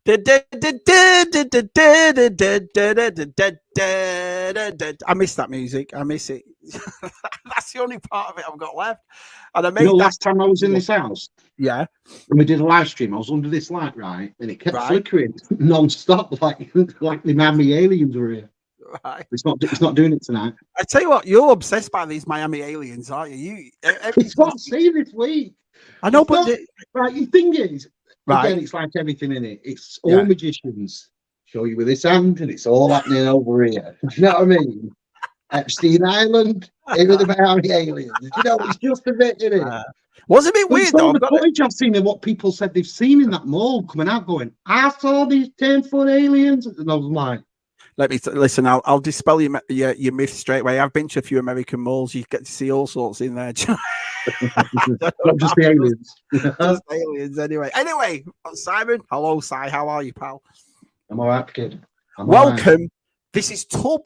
I miss that music. I miss it. That's the only part of it I've got left. And I made last time I was in this house, yeah, when we did a live stream, I was under this light, right, and it kept flickering non-stop, like the Miami aliens were here. Right. It's not doing it tonight. I tell you what, you're obsessed by these Miami aliens, aren't you? It's what I've seen this week. I know, but right, the thing is, again, it's like everything in it. It's all magicians. Show you with this hand, and it's all happening over here. Do you know what I mean? Epstein Island, even the Miami aliens. You know, it's just a bit in it. Was a bit weird though. The footage I've seen and what people said they've seen in that mall coming out, going, "I saw these 10-foot aliens," and I was like, "Let me listen. I'll dispel your myth straight away. I've been to a few American malls. You get to see all sorts in there." Not just the aliens. Just aliens, anyway. Anyway, Simon. Hello, Si. How are you, pal? I'm all right, kid. Welcome. Right. This is Tub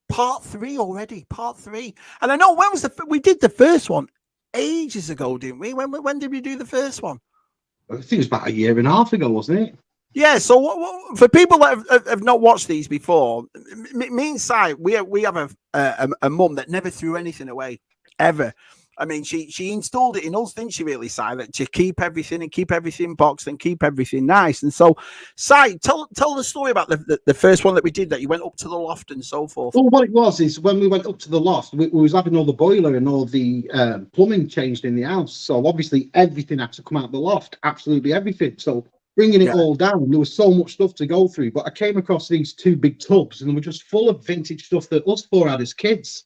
Part 3 already. Part 3. And I know when was we did the first one ages ago, didn't we? When did we do the first one? I think it was about a year and a half ago, wasn't it? Yeah. So for people that have not watched these before, me and Si, we have a mum that never threw anything away ever. I mean, she installed it in us, didn't she, really, Si? That to keep everything boxed and keep everything nice. And so, Si, tell the story about the first one that we did, that you went up to the loft and so forth. Well, what it was is when we went up to the loft, we was having all the boiler and all the plumbing changed in the house. So obviously everything had to come out of the loft, absolutely everything. So bringing it all down, there was so much stuff to go through. But I came across these 2 big tubs and they were just full of vintage stuff that us 4 had as kids.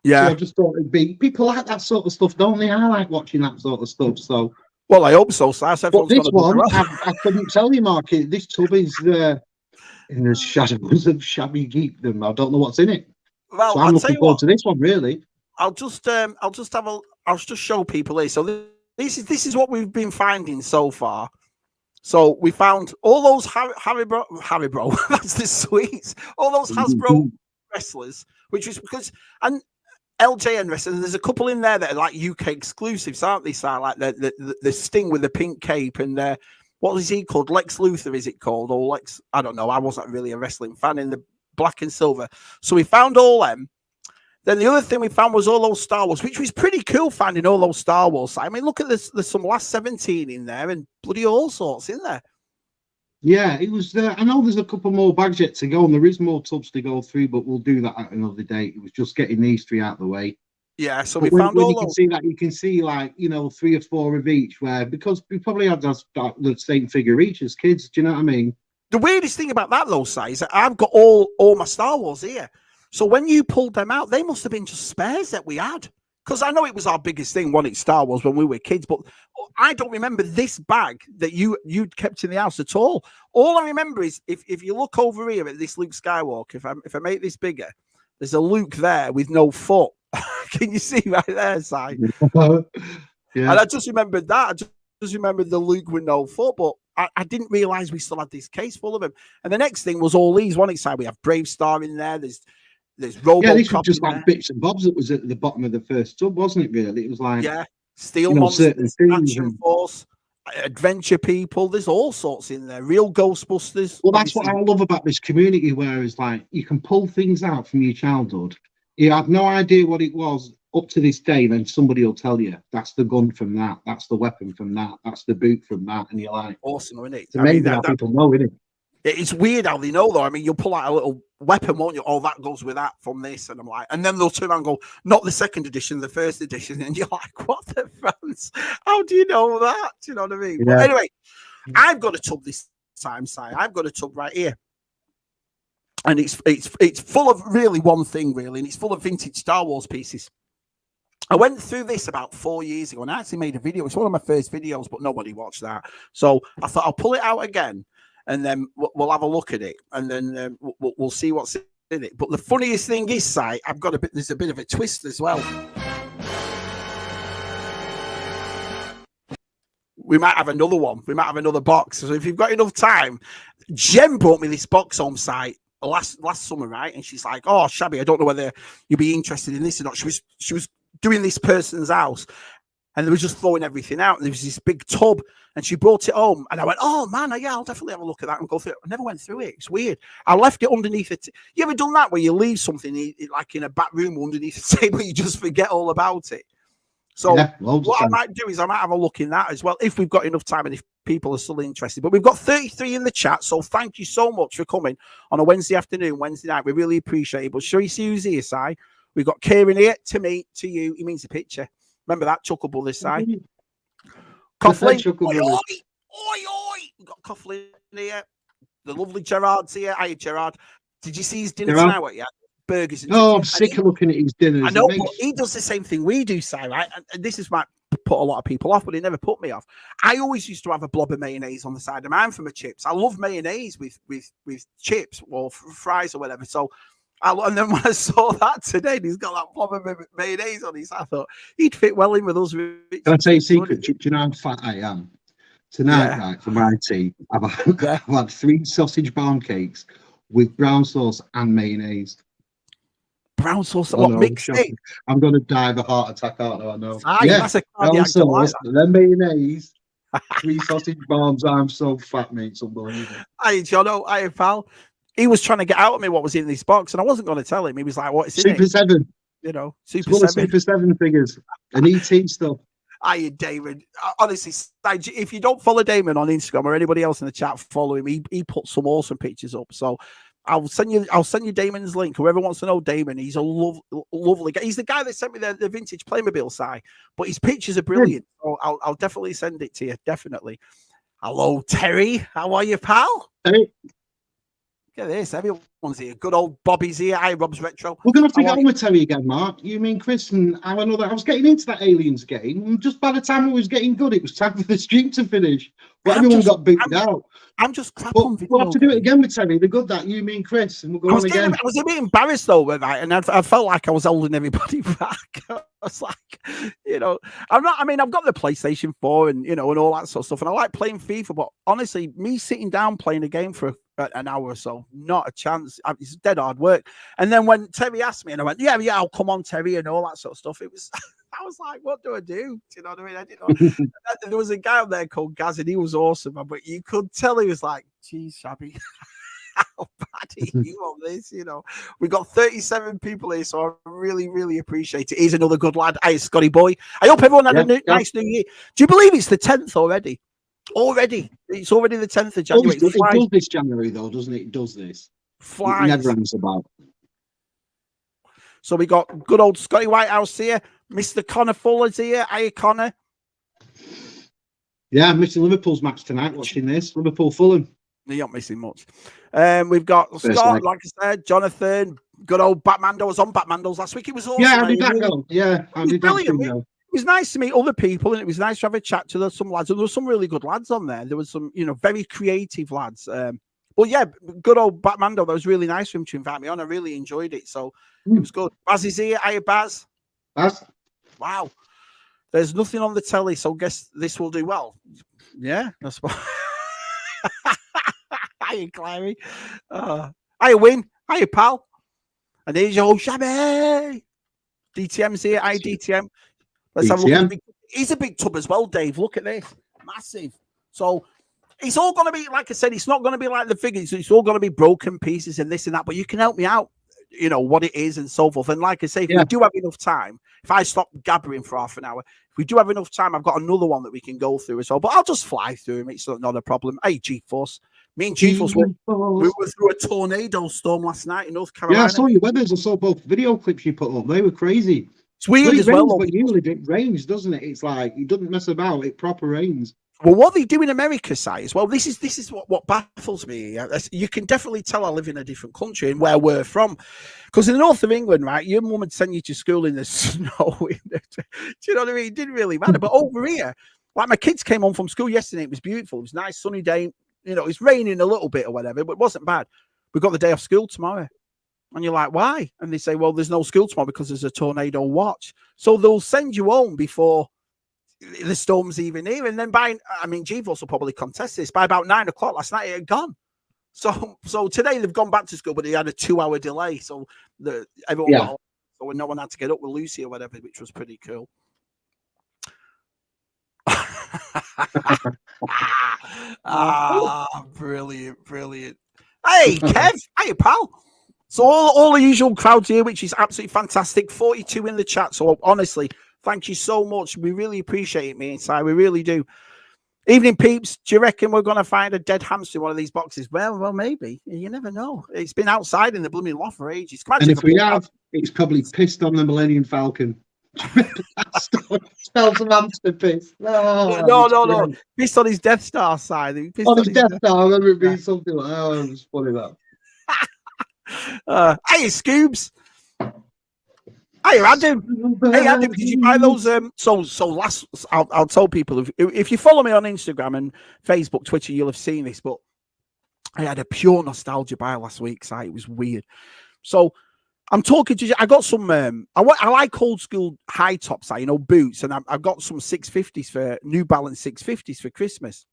Yeah, so I just thought it'd be people like that sort of stuff, don't they? I like watching that sort of stuff. So, well, I hope so. So but this one, I couldn't tell you, Mark. This tub is in the shadows of shabby geekdom. I don't know what's in it. Well, so I'm looking forward to this one, really. I'll just show people here. So this is what we've been finding so far. So we found all those Haribo. That's the sweets. All those Hasbro wrestlers, which is because and. LJN wrestling. There's a couple in there that are like UK exclusives, aren't they? So like the Sting with the pink cape and what is he called? Lex Luthor, is it called? Or Lex? I don't know. I wasn't really a wrestling fan in the black and silver. So we found all them. Then the other thing we found was all those Star Wars, which was pretty cool finding all those Star Wars. I mean, look at this. There's some last 17 in there and bloody all sorts in there. Yeah, it was. I know there's a couple more bags yet to go, and there is more tubs to go through, but we'll do that at another day. It was just getting these 3 out of the way. Yeah, so we found all you can see that you can see like 3 or 4 of each, where because we probably had the same figure each as kids. Do you know what I mean? The weirdest thing about that, though, Si, is that I've got all my Star Wars here. So when you pulled them out, they must have been just spares that we had. Because I know it was our biggest thing, wanting Star Wars when we were kids, but I don't remember this bag that you'd kept in the house at all. All I remember is if you look over here at this Luke Skywalker, if I make this bigger, there's a Luke there with no foot. Can you see right there, Si? Yeah. And I just remembered that. I just remembered the Luke with no foot, but I didn't realize we still had this case full of them. And the next thing was all these. One side we have Brave Star in there. There's Robocop. Yeah, these were just like bits and bobs that was at the bottom of the first tub, wasn't it? Really, it was like Steel Monsters, Action Force, Adventure People. There's all sorts in there. Real Ghostbusters. Well, that's what I love about this community, where it's like you can pull things out from your childhood. You have no idea what it was up to this day, then somebody will tell you that's the gun from that, that's the weapon from that, that's the boot from that, and you're like, awesome, isn't it? It's amazing how people know, isn't it? It's weird how they know, though. I mean, you'll pull out a little weapon, won't you? Oh, that goes with that from this. And I'm like, and then they'll turn around and go, not the 2nd edition, the 1st edition. And you're like, what the France? How do you know that? Do you know what I mean? Yeah. But anyway, I've got a tub this time, Si. I've got a tub right here. And it's full of really one thing, really. And it's full of vintage Star Wars pieces. I went through this about 4 years ago and I actually made a video. It's one of my first videos, but nobody watched that. So I thought I'll pull it out again. And then we'll have a look at it, and then we'll see what's in it. But the funniest thing is, Si, there's a bit of a twist as well. We might have another one. We might have another box. So if you've got enough time, Jen brought me this box home, Si, last summer, right? And she's like, "Oh, Shabby, I don't know whether you'll be interested in this or not." She was doing this person's house. And they were just throwing everything out. And there was this big tub, and she brought it home. And I went, oh, man, yeah, I'll definitely have a look at that and go through it. I never went through it. It's weird. I left it underneath it. You ever done that where you leave something like in a back room underneath the table, you just forget all about it? So what I might do is I might have a look in that as well, if we've got enough time and if people are still interested. But we've got 33 in the chat, so thank you so much for coming on a Wednesday afternoon, Wednesday night. We really appreciate it. But shall we see who's here, Si? We've got Kieran here. To me, to you, he means a picture. Remember that? Chuckle Brothers, Si. Coughlin. Oi, oi, oi, oi. We've got Coughlin here. The lovely Gerard's here. Hi, Gerard. Did you see his dinner tonight? What, yeah? Burgers and I'm sick of looking at his dinners. I know, but he does the same thing we do, Si, right? And this is might put a lot of people off, but it never put me off. I always used to have a blob of mayonnaise on the side of mine for my chips. I love mayonnaise with chips or fries or whatever. So, and then when I saw that today, he's got that blob of mayonnaise on his. I thought he'd fit well in with us. Can I tell you a secret? Do you know how fat I am? Tonight, right, for my tea, I've had 3 sausage barn cakes with brown sauce and mayonnaise. Brown sauce, what mix it? I'm going to die of a heart attack, aren't I know? That's a brown sauce, then mayonnaise, 3 sausage barns. I'm so fat, mate. It's unbelievable. Hey, Jono, hey, pal. He was trying to get out of me what was in this box, and I wasn't going to tell him. He was like, "What is it?" Super 7. You know, Super 7. Super 7 figures and ET stuff. Hi, Damon. Honestly, if you don't follow Damon on Instagram or anybody else in the chat, follow him. He put some awesome pictures up. So I'll send you Damon's link. Whoever wants to know Damon, he's a lovely guy. He's the guy that sent me the vintage Playmobil side, but his pictures are brilliant. So I'll definitely send it to you. Definitely. Hello, Terry. How are you, pal? Hey. Look at this. Everyone's here. Good old Bobby's here. Hi, Rob's Retro. We're going to have to get on with Terry again, Mark. You mean Chris and I know that I was getting into that Aliens game, and just by the time it was getting good, it was time for the stream to finish. But everyone got beaten out. I'm just crap on video. We'll have to do it again with Terry. They're good that you, me, and Chris, and we'll go on again. I was a bit embarrassed though with that, and I felt like I was holding everybody back. I was like, you know, I'm not. I mean, I've got the PlayStation 4 and and all that sort of stuff, and I like playing FIFA. But honestly, me sitting down playing a game for an hour or so, not a chance. It's dead hard work. And then when Terry asked me, and I went, yeah, I'll come on, Terry, and all that sort of stuff. It was. I was like, what do I do? Do you know what I mean? I didn't know. There was a guy up there called Gaz, and he was awesome, but you could tell he was like, geez, Shabby, how bad are you on this? We got 37 people here, so I really, really appreciate it. He's another good lad. Hey, Scotty boy. I hope everyone had a nice new year. Do you believe it's the 10th already? It's already the 10th of January. It does this January, though, doesn't it? It does this. Flies. It never ends about. So we got good old Scotty Whitehouse here. Mr. Connor Fuller's here. Hiya, Connor. Yeah, I'm missing Liverpool's match tonight watching this. Liverpool-Fulham. You're not missing much. We've got Scott, like I said, Jonathan, good old Batmando. I was on Batmandos last week. It was awesome. Yeah, how did that go? Yeah, how did that go? It was nice to meet other people, and it was nice to have a chat to some lads. And there were some really good lads on there. There was some, very creative lads. Well, yeah, good old Batmando. That was really nice for him to invite me on. I really enjoyed it. So it was good. Baz is here. Hiya, Baz. Baz. Wow. There's nothing on the telly, so guess this will do well. Yeah, that's what. Hiya, Clary. Hiya, Win. Hiya, pal. And here's your old Shabby. DTM's here. Hiya, DTM. Let's have a look at he's a big tub as well, Dave. Look at this. Massive. So it's all going to be, like I said, it's not going to be like the figures. It's all going to be broken pieces and this and that, but you can help me out, what it is and so forth. And like I say, if we do have enough time, if I stop gabbering for half an hour, if we do have enough time, I've got another one that we can go through as well, but I'll just fly through them. It's not a problem. Hey, G-Force. Me and G-Force, we were through a tornado storm last night in North Carolina. Yeah, I saw your weathers. I saw both video clips you put up. They were crazy. It's weird as well. But usually it rains, doesn't it? It's like it doesn't mess about. It proper rains. Well, what they do in America, Si, as well. This is what baffles me. You can definitely tell I live in a different country and where we're from. Because in the north of England, right, your mum would send you to school in the snow. Do you know what I mean? It didn't really matter. But over here, like my kids came home from school yesterday. It was beautiful. It was a nice sunny day. It's raining a little bit or whatever, but it wasn't bad. We've got the day off school tomorrow. And you're like, why? And they say, well, there's no school tomorrow because there's a tornado watch. So they'll send you home before the storm's even here. And then G-Force will probably contest this. By about 9 o'clock last night, it had gone. So today they've gone back to school, but they had a 2-hour delay. So everyone got home. So no one had to get up with Lucy or whatever, which was pretty cool. Brilliant, brilliant. Hey, Kev. Hey, pal. So all the usual crowd here, which is absolutely fantastic. 42 in the chat. So honestly, thank you so much. We really appreciate it, me and Si. We really do. Evening peeps, do you reckon we're going to find a dead hamster in one of these boxes? Well, maybe. You never know. It's been outside in the blooming loft for ages. And if we have, it's probably pissed on the Millennium Falcon. Smells of hamster piss. No. Pissed on his Death Star side. On his Death Star, I remember it being something like, oh, it was funny that. Hey, Scoobs. Hey, Adam. Hey, Adam, did you buy those? I'll tell people if you follow me on Instagram and Facebook, Twitter, you'll have seen this. But I had a pure nostalgia buy last week, so it was weird. So I'm talking to you. I got some. I like old school high tops, boots, and I've got some 650s for New Balance 650s for Christmas.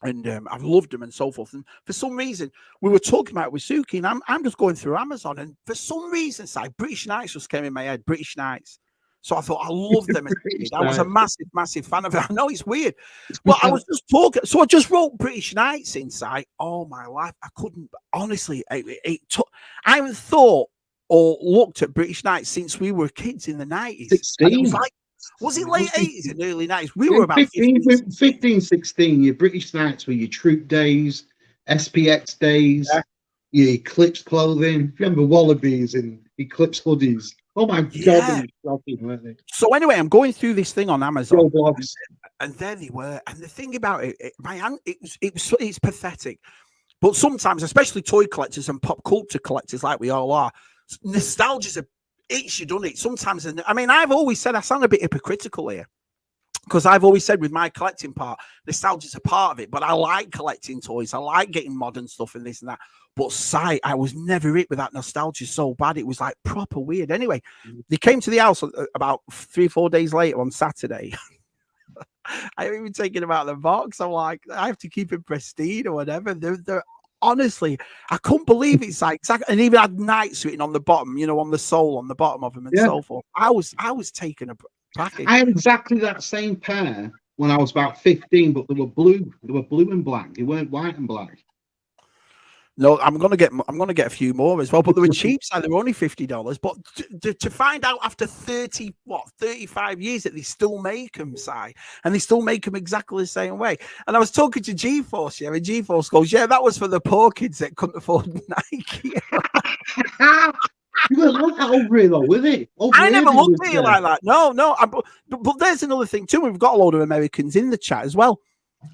And I've loved them and so forth. And for some reason, we were talking about it with Suki, and I'm just going through Amazon. And for some reason, British Knights just came in my head. British Knights. So I thought I loved them. I was a massive fan of it. I know it's weird, but I was just talking. So I just wrote British Knights inside. Oh my life, I couldn't. Honestly, I haven't thought or looked at British Knights since we were kids in the 90s. 16. Was it late 80s and early 90s? We were about 15, 16. Your British Knights were your troop days, SPX days, your Eclipse clothing. Remember Wallabies and Eclipse hoodies? Oh my God, shocking, weren't they? So anyway, I'm going through this thing on Amazon, and there they were. And the thing about it's pathetic. But sometimes, especially toy collectors and pop culture collectors like we all are, nostalgia's a it's you done it sometimes. I mean, I've always said I sound a bit hypocritical here because I've always said with my collecting part, nostalgia's a part of it. But I like collecting toys. I like getting modern stuff and this and that. But I was never it with that nostalgia so bad. It was like proper weird. Anyway, they came to the house about 3-4 days later on Saturday. I haven't even taken them out of the box. I'm like, I have to keep it pristine or whatever. They're honestly, I couldn't believe it's like exactly, and even had Knights written on the bottom, on the sole on the bottom of them and so forth. I was taking a package. I had exactly that same pair when I was about 15, but they were blue. They were blue and black. They weren't white and black. No, I'm gonna get a few more as well, but they were cheap. So they were only $50. But to find out after 35 years that they still make them, and they still make them exactly the same way. And I was talking to G-Force, and G-Force goes, "Yeah, that was for the poor kids that couldn't afford Nike." You weren't like that over here, though, with it. I never looked at it like that. No. But there's another thing too. We've got a load of Americans in the chat as well.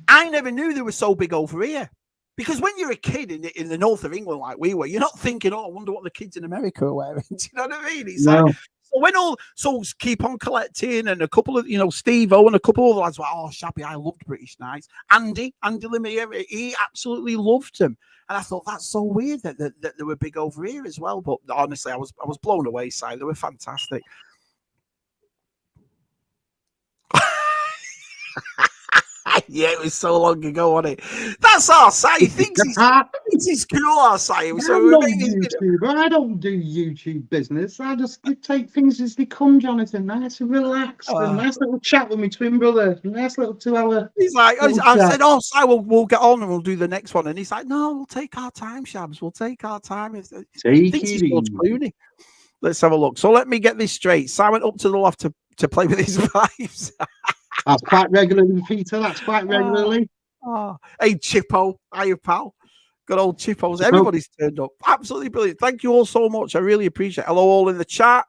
I never knew they were so big over here. Because when you're a kid in the north of England like we were, you're not thinking, "Oh, I wonder what the kids in America are wearing." Do you know what I mean? It's like, so keep on collecting, and a couple of Steve-O and a couple of the lads were, "Oh, Shabby, I loved British Knights." Andy Lemire, he absolutely loved them, and I thought that's so weird that they were big over here as well. But honestly, I was blown away. They were fantastic. Yeah, it was so long ago, wasn't it? That's our site. He thinks he's cool, our site. I don't do YouTube business. I just take things as they come, Jonathan. Nice and relaxed. A nice little chat with my twin brother. Nice little 2-hour. He's like, I said, "Oh, Si, we'll get on and we'll do the next one." And he's like, "No, we'll take our time, Shabs. We'll take our time." Let's have a look. So let me get this straight. Si went up to the loft to play with his wives. That's quite regularly, Peter. That's quite regularly. Hey, Chippo. Hiya, pal. Good old Chippos. Everybody's turned up. Absolutely brilliant. Thank you all so much. I really appreciate it. Hello, all in the chat.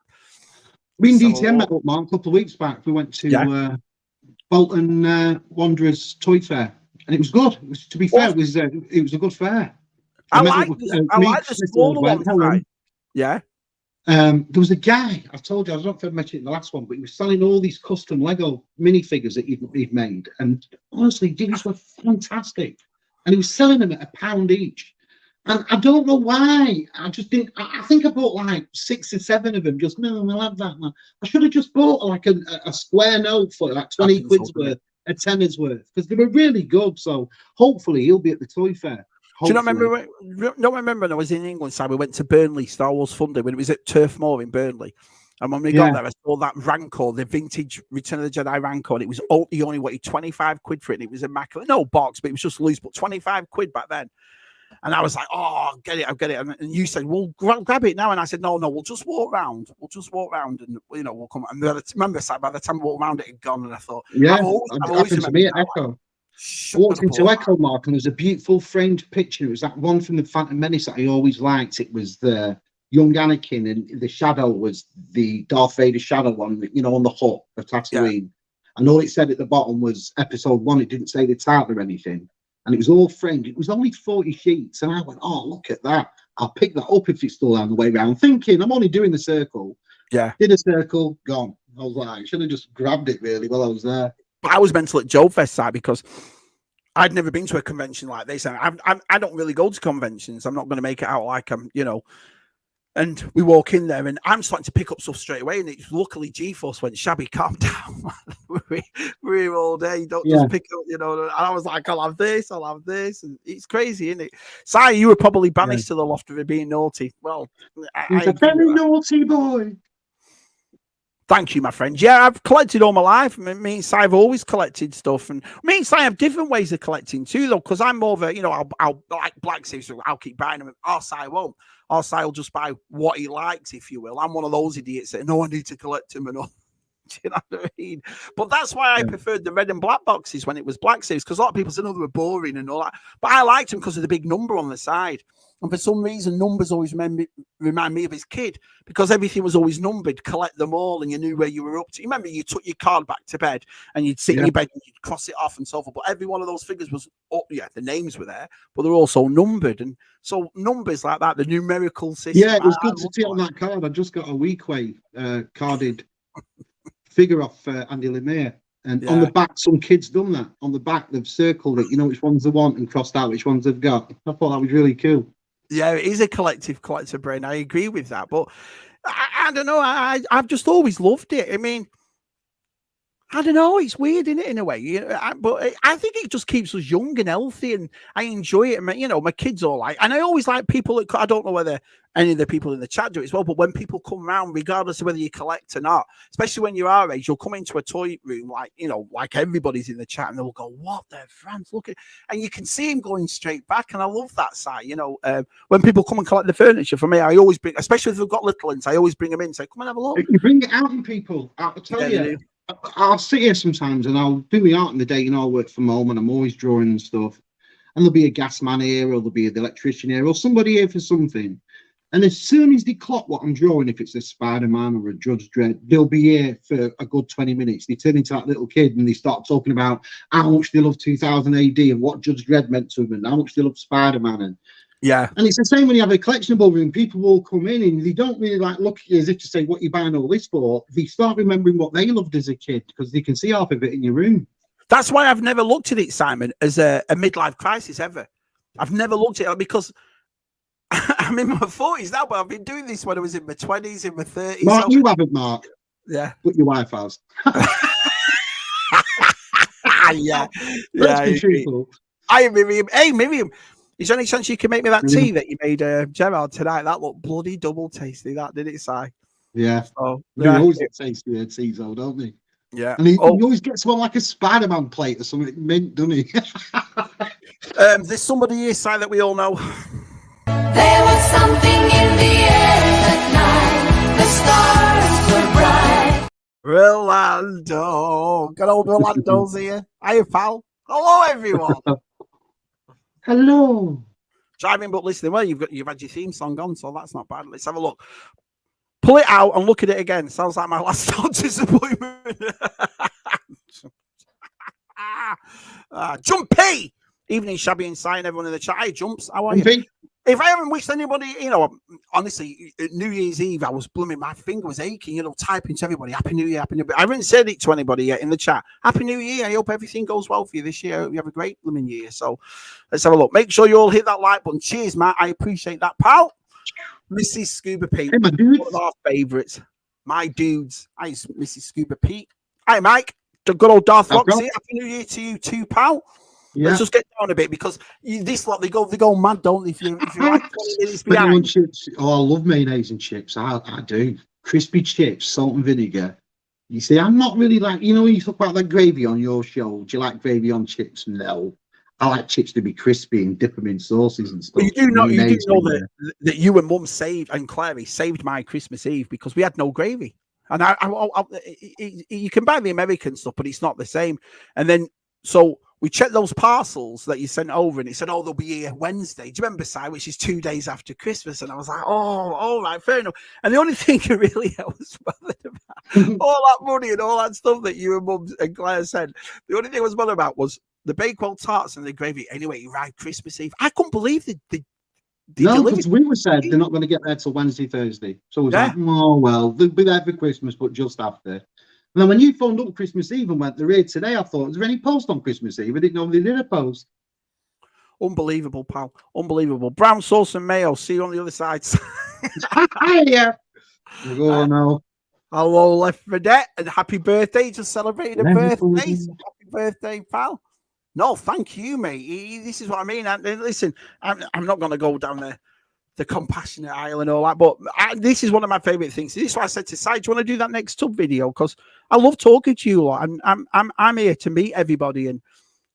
We in DTM met up, Mark, a couple of weeks back. We went to Bolton Wanderers Toy Fair, and it was good. To be fair, it was a good fair. I like the smaller ones, right? Yeah. There was a guy, I told you, I don't know if I mentioned it in the last one, but he was selling all these custom Lego minifigures that he'd made. And honestly, these were fantastic. And he was selling them at £1 each. And I don't know why. I think I bought like 6 or 7 of them. I'll have that, man. I should have just bought like a square note for like 20 quid's worth, a tenner's worth, because they were really good. So hopefully he'll be at the toy fair. Do you not remember when I was in England, we went to Burnley, Star Wars Fun Day, when it was at Turf Moor in Burnley. And when we got there, I saw that Rancor, the vintage Return of the Jedi Rancor, and it was he only wanted 25 quid for it. And it was immaculate. No box, but it was just loose, but 25 quid back then. And I was like, oh, I'll get it. And you said, well, grab it now. And I said, no, we'll just walk round. We'll just walk round and, we'll come. And remember, by the time we walked around, it had gone. And I thought, I've always happened to me at Echo. I walked into Echo, Mark, and there's a beautiful framed picture. It was that one from the Phantom Menace that I always liked. It was the young Anakin, and the shadow was the Darth Vader shadow one, on the hut of Tatooine. Yeah. And all it said at the bottom was Episode 1. It didn't say the title or anything. And it was all framed. It was only 40 sheets. And I went, oh, look at that. I'll pick that up if it's still down the way round. Thinking, I'm only doing the circle. Yeah. Did a circle, gone. I was like, I should have just grabbed it really while I was there. But I was mental at Joe Fest side because I'd never been to a convention like this. And I don't really go to conventions. I'm not going to make it out like I'm, And we walk in there, and I'm starting to pick up stuff straight away. And it's luckily G-Force went, Shabby, calm down. we're here all day. Don't just pick up, And I was like, I'll have this. And it's crazy, isn't it? Si, you were probably banished to the loft of it being naughty. Well, he's a very naughty boy. Thank you, my friend. Yeah, I've collected all my life. Me and Si have always collected stuff, and me and Si have different ways of collecting too, though. Because I'm more of a, I'll like Black Series, I'll keep buying them. Or Si won't. Or Si will just buy what he likes, if you will. I'm one of those idiots that no, I need to collect them and all. Do you know what I mean? But that's why I preferred the red and black boxes when it was Black Series, because a lot of people said, no, they were boring and all that. But I liked them because of the big number on the side. And for some reason, numbers always remind me of his kid, because everything was always numbered, collect them all, and you knew where you were up to. You remember you took your card back to bed and you'd sit in your bed and you'd cross it off and so forth. But every one of those figures was, the names were there, but they're also numbered. And so numbers like that, the numerical system. Yeah, it was good to see on that card. I just got a Weequay carded figure off Andy Lemire. And on the back, some kids done that. On the back, they've circled it, which ones they want, and crossed out which ones they've got. I thought that was really cool. Yeah, it is a collector brain. I agree with that. But I don't know. I've just always loved it. I mean, I don't know. It's weird, isn't it, in a way? But I think it just keeps us young and healthy, and I enjoy it. My kids all like, and I always like people that, I don't know whether any of the people in the chat do it as well, but when people come around, regardless of whether you collect or not, especially when you're our age, you'll come into a toy room like everybody's in the chat, and they'll go, what the France, look at, and you can see him going straight back, and I love that side. When people come and collect the furniture, for me, I always bring, especially if they've got little ones, I always bring them in and say, come and have a look. You bring it out in people. I'll tell you. I'll sit here sometimes and I'll do my art in the day, I work from home and I'm always drawing and stuff. And there'll be a gas man here, or there'll be the electrician here, or somebody here for something. And as soon as they clock what I'm drawing, if it's a Spider-Man or a Judge Dredd, they'll be here for a good 20 minutes. They turn into that little kid and they start talking about how much they love 2000 AD and what Judge Dredd meant to them and how much they love Spider-Man. And it's the same when you have a collectible room. People will come in and they don't really look at you as if to say, what you buying all this for? They start remembering what they loved as a kid, because they can see half of it in your room. That's why I've never looked at it, Simon, as a midlife crisis ever. I've never looked at it because I'm in my 40s now, but I've been doing this when I was in my 20s, in my 30s. Mark, you haven't, Mark. Yeah. But your wife has. Let's be truthful. Hi, Miriam. Hey, Miriam. Is there any chance you can make me that tea that you made Gerard tonight? That looked bloody double tasty, that, did it, Si? Yeah. So, we always get tasty teas, though, don't we? Yeah. And he always gets one like a Spider-Man plate or something mint, doesn't he? There's somebody here, Si, that we all know. There was something in the air that night. The stars were bright. Rolando. Good old Rolando's here. Hiya, pal. Hello, everyone. Hello. Driving but listening. Well, you've had your theme song on, so that's not bad. Let's have a look. Pull it out and look at it again. Sounds like my last disappointment. Jumpy! Evening, Shabby and Si and everyone in the chat. Hey, Jumps, how are you? If I haven't wished anybody, honestly, New Year's Eve, I was blooming, my finger was aching, typing to everybody, Happy New Year, Happy New Year. I haven't said it to anybody yet in the chat. Happy New Year. I hope everything goes well for you this year. I hope you have a great blooming year. So let's have a look. Make sure you all hit that like button. Cheers, Matt. I appreciate that, pal. Mrs. Scuba Pete. Hey, my dudes. One of our favourites. My dudes. Hi, Mrs. Scuba Pete. Hi, Mike. The good old Darth Roxy. Happy New Year to you too, pal. Yeah. Let's just get down a bit, because this lot, they go mad, don't they? If you're like 20 minutes behind. Chips. Oh, I love mayonnaise and chips. I do. crispy chips, salt and vinegar. You see, I'm not really like, you know, when you talk about that gravy on your show, do you like gravy on chips? No. I like chips to be crispy and dip them in sauces and But stuff. you do Mayonnaise, know vinegar. that you and Mum saved, and Clary saved my Christmas Eve because we had no gravy. And you can buy the American stuff, but it's not the same. And then so we checked those parcels that you sent over, and it said, "Oh, they'll be here Wednesday." Do you remember, Si? Which is 2 days after Christmas, and I was like, "Oh, all right, fair enough." And the only thing that really I was bothered about all that money and all that stuff that you and Mum and Claire said. The only thing I was bothered about was the Bakewell tarts and the gravy. Anyway, you arrived Christmas Eve. I couldn't believe they No, delivered. because we were said they're not going to get there till Wednesday, Thursday. So it was Yeah. like, oh, well, they'll be there for Christmas, but just after. And then when you phoned up Christmas Eve and went, they're here today, I thought, is there any post on Christmas Eve? I didn't know they did a post. Unbelievable, pal. Unbelievable. Brown sauce and mayo. See you on the other side. Yeah. Oh, no. Hello, Left for Debt, and happy birthday. Just celebrating a birthday. So happy birthday, pal. No, thank you, mate. This is what I mean. And listen, I'm not going to go down the compassionate aisle and all that, but this is one of my favorite things. This is why I said to Si, do you want to do that next Tub video? Because I love talking to you lot. I'm here to meet everybody and,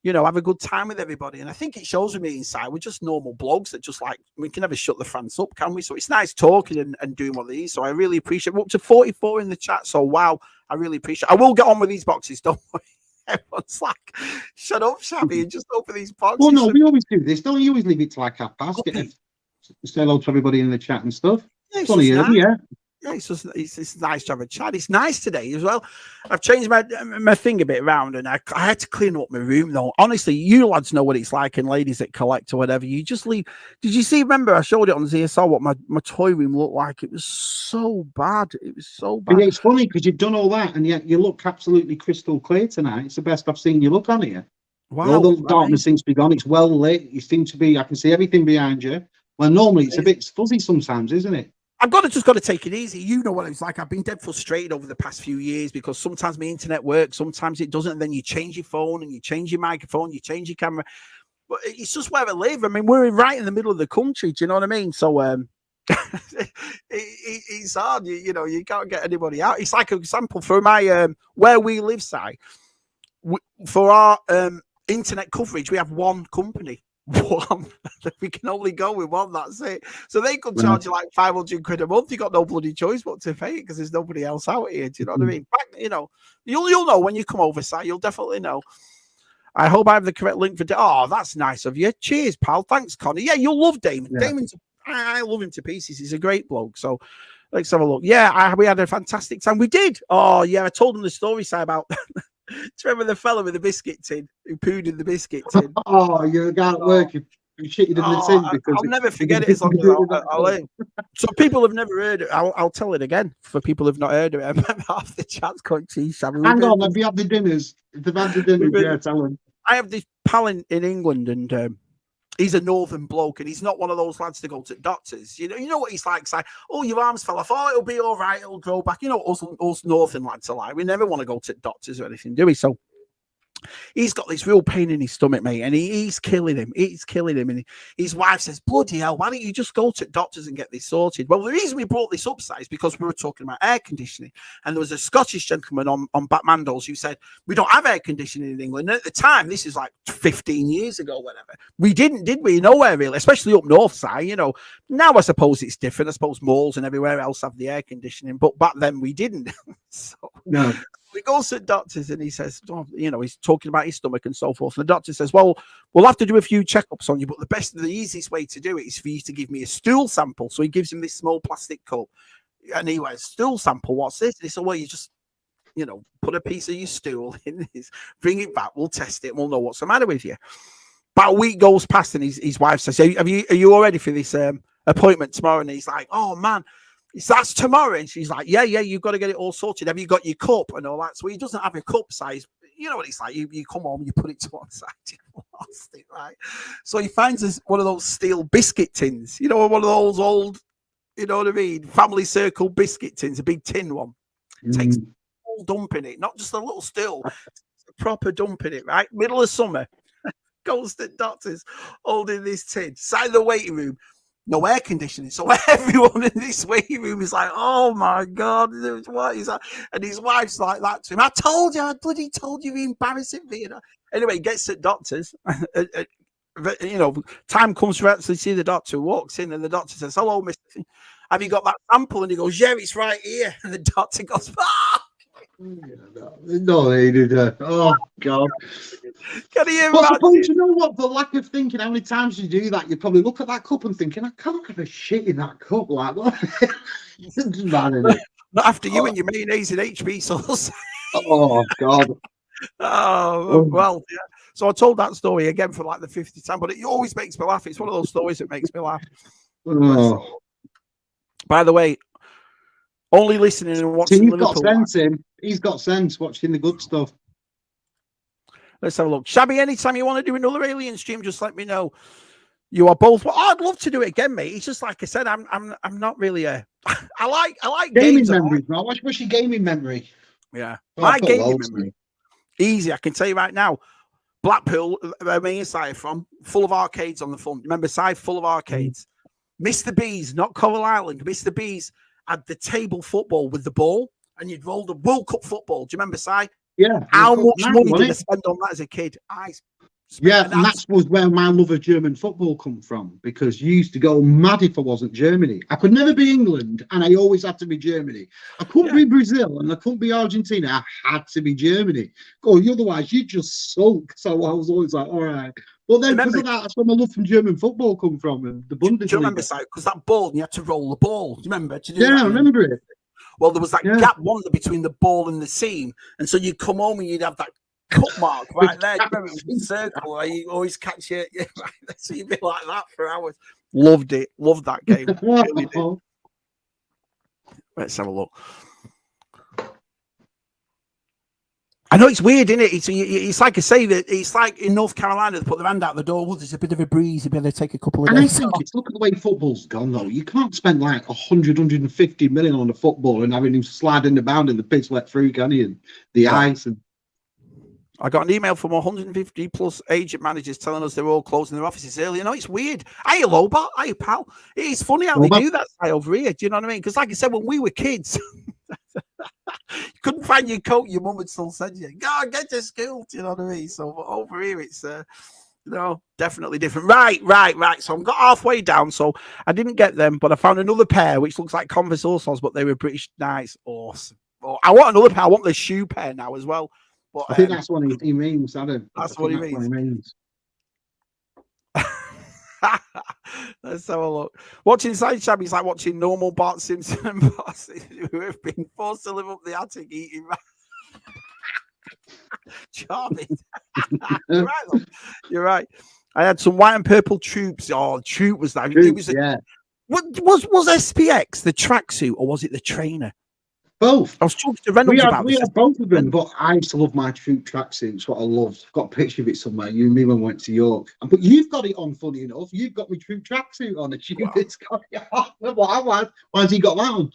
you know, have a good time with everybody. And I think it shows with me inside. We're just normal blogs that just like, we can never shut the France up, can we? So it's nice talking and doing what they is. So I really appreciate it. We're up to 44 in the chat. So wow, I really appreciate it. I will get on with these boxes, don't worry. Everyone's like, shut up, Shabby, and just open these boxes. Well, no, we always do this. Don't you always leave it to like 5:30? Say hello to everybody in the chat and stuff. Yeah, it's only early, yeah. Yeah, it's nice to have a chat. It's nice today as well. I've changed my thing a bit around, and I had to clean up my room though. Honestly, you lads know what it's like, and ladies that collect or whatever. You just leave. Did you see? Remember, I showed it on ZSL what my toy room looked like. It was so bad. It was so bad. It's funny because you've done all that, and yet you look absolutely crystal clear tonight. It's the best I've seen you look on here. Wow, all the darkness seems to be gone. It's well lit. You seem to be. I can see everything behind you. Well, normally it's a bit fuzzy sometimes, isn't it? I've just got to take it easy. You know what it's like. I've been dead frustrated over the past few years because sometimes my internet works, sometimes it doesn't. And then you change your phone and you change your microphone, you change your camera. But it's just where I live. I mean, we're right in the middle of the country. Do you know what I mean? So it's hard. You know, you can't get anybody out. It's like an example for my where we live, Si. For our internet coverage, we have one company. One. We can only go with one. That's it. So they could charge you like 500 quid a month. You got no bloody choice but to pay it because there's nobody else out here. Do you know what I mean? You know, you'll know when you come over, Si. You'll definitely know. I hope I have the correct link for. Oh, that's nice of you. Cheers, pal. Thanks, Connie. Yeah, you'll love Damon. Yeah. I love him to pieces. He's a great bloke. So let's have a look. Yeah, we had a fantastic time. We did. Oh yeah, I told him the story, Si, about. Do you remember the fella with the biscuit tin who pooed in the biscuit tin? Oh, you got work. You shitted in the tin because I'll never forget it as long as I'll live. So people have never heard it. I'll tell it again for people who've not heard it. I remember half the chat's going to Shabby. Hang on, have you had the dinners? If they've had the dinners, yeah, tell them. I have this pal in England, and he's a northern bloke, and he's not one of those lads to go to doctors. You know what he's like. It's like, oh, your arms fell off. Oh, it'll be all right. It'll grow back. You know, us northern lads are like, we never want to go to doctors or anything, do we? So he's got this real pain in his stomach, mate, and he's killing him. He's killing him. And his wife says, bloody hell, why don't you just go to doctors and get this sorted? Well, the reason we brought this up, is because we were talking about air conditioning. And there was a Scottish gentleman on Batmandos who said, we don't have air conditioning in England. And at the time, this is like 15 years ago, whatever. We didn't, did we? Nowhere really, especially up north side, you know. Now I suppose it's different. I suppose malls and everywhere else have the air conditioning. But back then we didn't. So no. He goes to doctors and he says, oh, you know, he's talking about his stomach and so forth. And the doctor says, well, we'll have to do a few checkups on you, but the easiest way to do it is for you to give me a stool sample. So he gives him this small plastic cup and he went, stool sample, what's this? And he said, well, you just, you know, put a piece of your stool in this, bring it back, we'll test it, and we'll know what's the matter with you. About a week goes past and his wife says, are you all ready for this appointment tomorrow? And he's like, oh man, that's tomorrow. And she's like, yeah, you've got to get it all sorted. Have you got your cup and all that? So he doesn't have a cup size. You know what it's like. You come home, you put it to one side, you lost it, right? So he finds one of those steel biscuit tins, you know, one of those old, you know what I mean, family circle biscuit tins, a big tin one. Takes a whole dump in it, not just a little still, a proper dump in it, right? Middle of summer, goes to doctors holding this tin, side of the waiting room. no air conditioning. So everyone in this waiting room is like, oh my God, what is that? And his wife's like that to him. I told you, I bloody told you, you're embarrassing me. You know? Anyway, he gets to doctors. You know, time comes to actually see the doctor, walks in, and the doctor says, hello, Mr. Have you got that sample? And he goes, yeah, it's right here. And the doctor goes, ah! No, they did. Oh God! Can you But imagine? suppose you know what? The lack of thinking. How many times you do that? You probably look at that cup and thinking, I can't have a shit in that cup. Like what? It's mad, isn't it? Not after you and your mayonnaise and HB sauce. Oh God! Oh well, yeah. So I told that story again for like the 50th time, but it always makes me laugh. It's one of those stories that makes me laugh. Oh. By the way, only listening and watching. He's got sense, him. He's got sense watching the good stuff. Let's have a look. Shabby, anytime you want to do another Alien stream, just let me know. You are both. Well, I'd love to do it again, mate. It's just like I said, I'm not really a. I like gaming games. Memories, man. What's your gaming memory? Yeah, Oh, my gaming memory. Easy. I can tell you right now. Blackpool, where me and Si from, full of arcades on the front. Remember, Si, full of arcades. Mr. B's, not Coral Island. Mr. B's had the table football with the ball, and you'd roll the World Cup football. Do you remember, Si? Yeah. How much money did I spend on that as a kid? Yeah, and that was where my love of German football come from, because you used to go mad if I wasn't Germany. I could never be England, and I always had to be Germany. I couldn't be Brazil, and I couldn't be Argentina. I had to be Germany. Oh, otherwise you just sulk. So I was always like, all right. But then because of that, that's where my love from German football come from, and the Bundesliga. Do you remember, because that ball, you had to roll the ball. Do you remember? I remember it. Well, there was that gap between the ball and the seam, and so you'd come home and you'd have that cut mark right there. Remember, it was a circle where you always catch it. Yeah, right. So you'd be like that for hours. Loved it. Loved that game. Really did. Let's have a look. I know it's weird, isn't it? It's like I say that it's like in North Carolina they put their hand out the door. Well, there's a bit of a breeze. You better take a couple of. And I think it's look at the way football's gone though. You can't spend like 150 million on a football and having him sliding about in the pitch let through, can you? And the ice and. I got an email from 150 plus agent managers telling us they're all closing their offices early. You know, it's weird. Hey, Lobot. Hey, pal. It's funny how they do that over here. Do you know what I mean? Because like I said, when we were kids, you couldn't find your coat. Your mum would still send you, go on, get to school. Do you know what I mean? So over here, it's, definitely different. Right. So I got halfway down. So I didn't get them, but I found another pair, which looks like Converse All-Stars, but they were British. Nice. Awesome. Oh, I want another pair. I want the shoe pair now as well. But, I think that's what he means, Adam. That's what he means. Let's have a look. Watching Side Shabby is like watching normal Bart Simpson and Bart Simpson who have been forced to live up the attic eating. Charming. You're right. I had some white and purple troops. Oh, troop was that? It was was SPX the tracksuit or was it the trainer? Both. I was talking to Reynolds about we had both of them, but I used to love my troop tracksuit. It's what I loved. I've got a picture of it somewhere. You and me when we went to York. But you've got it on, funny enough. You've got my troop tracksuit on. It's got it on. Why has he got that on?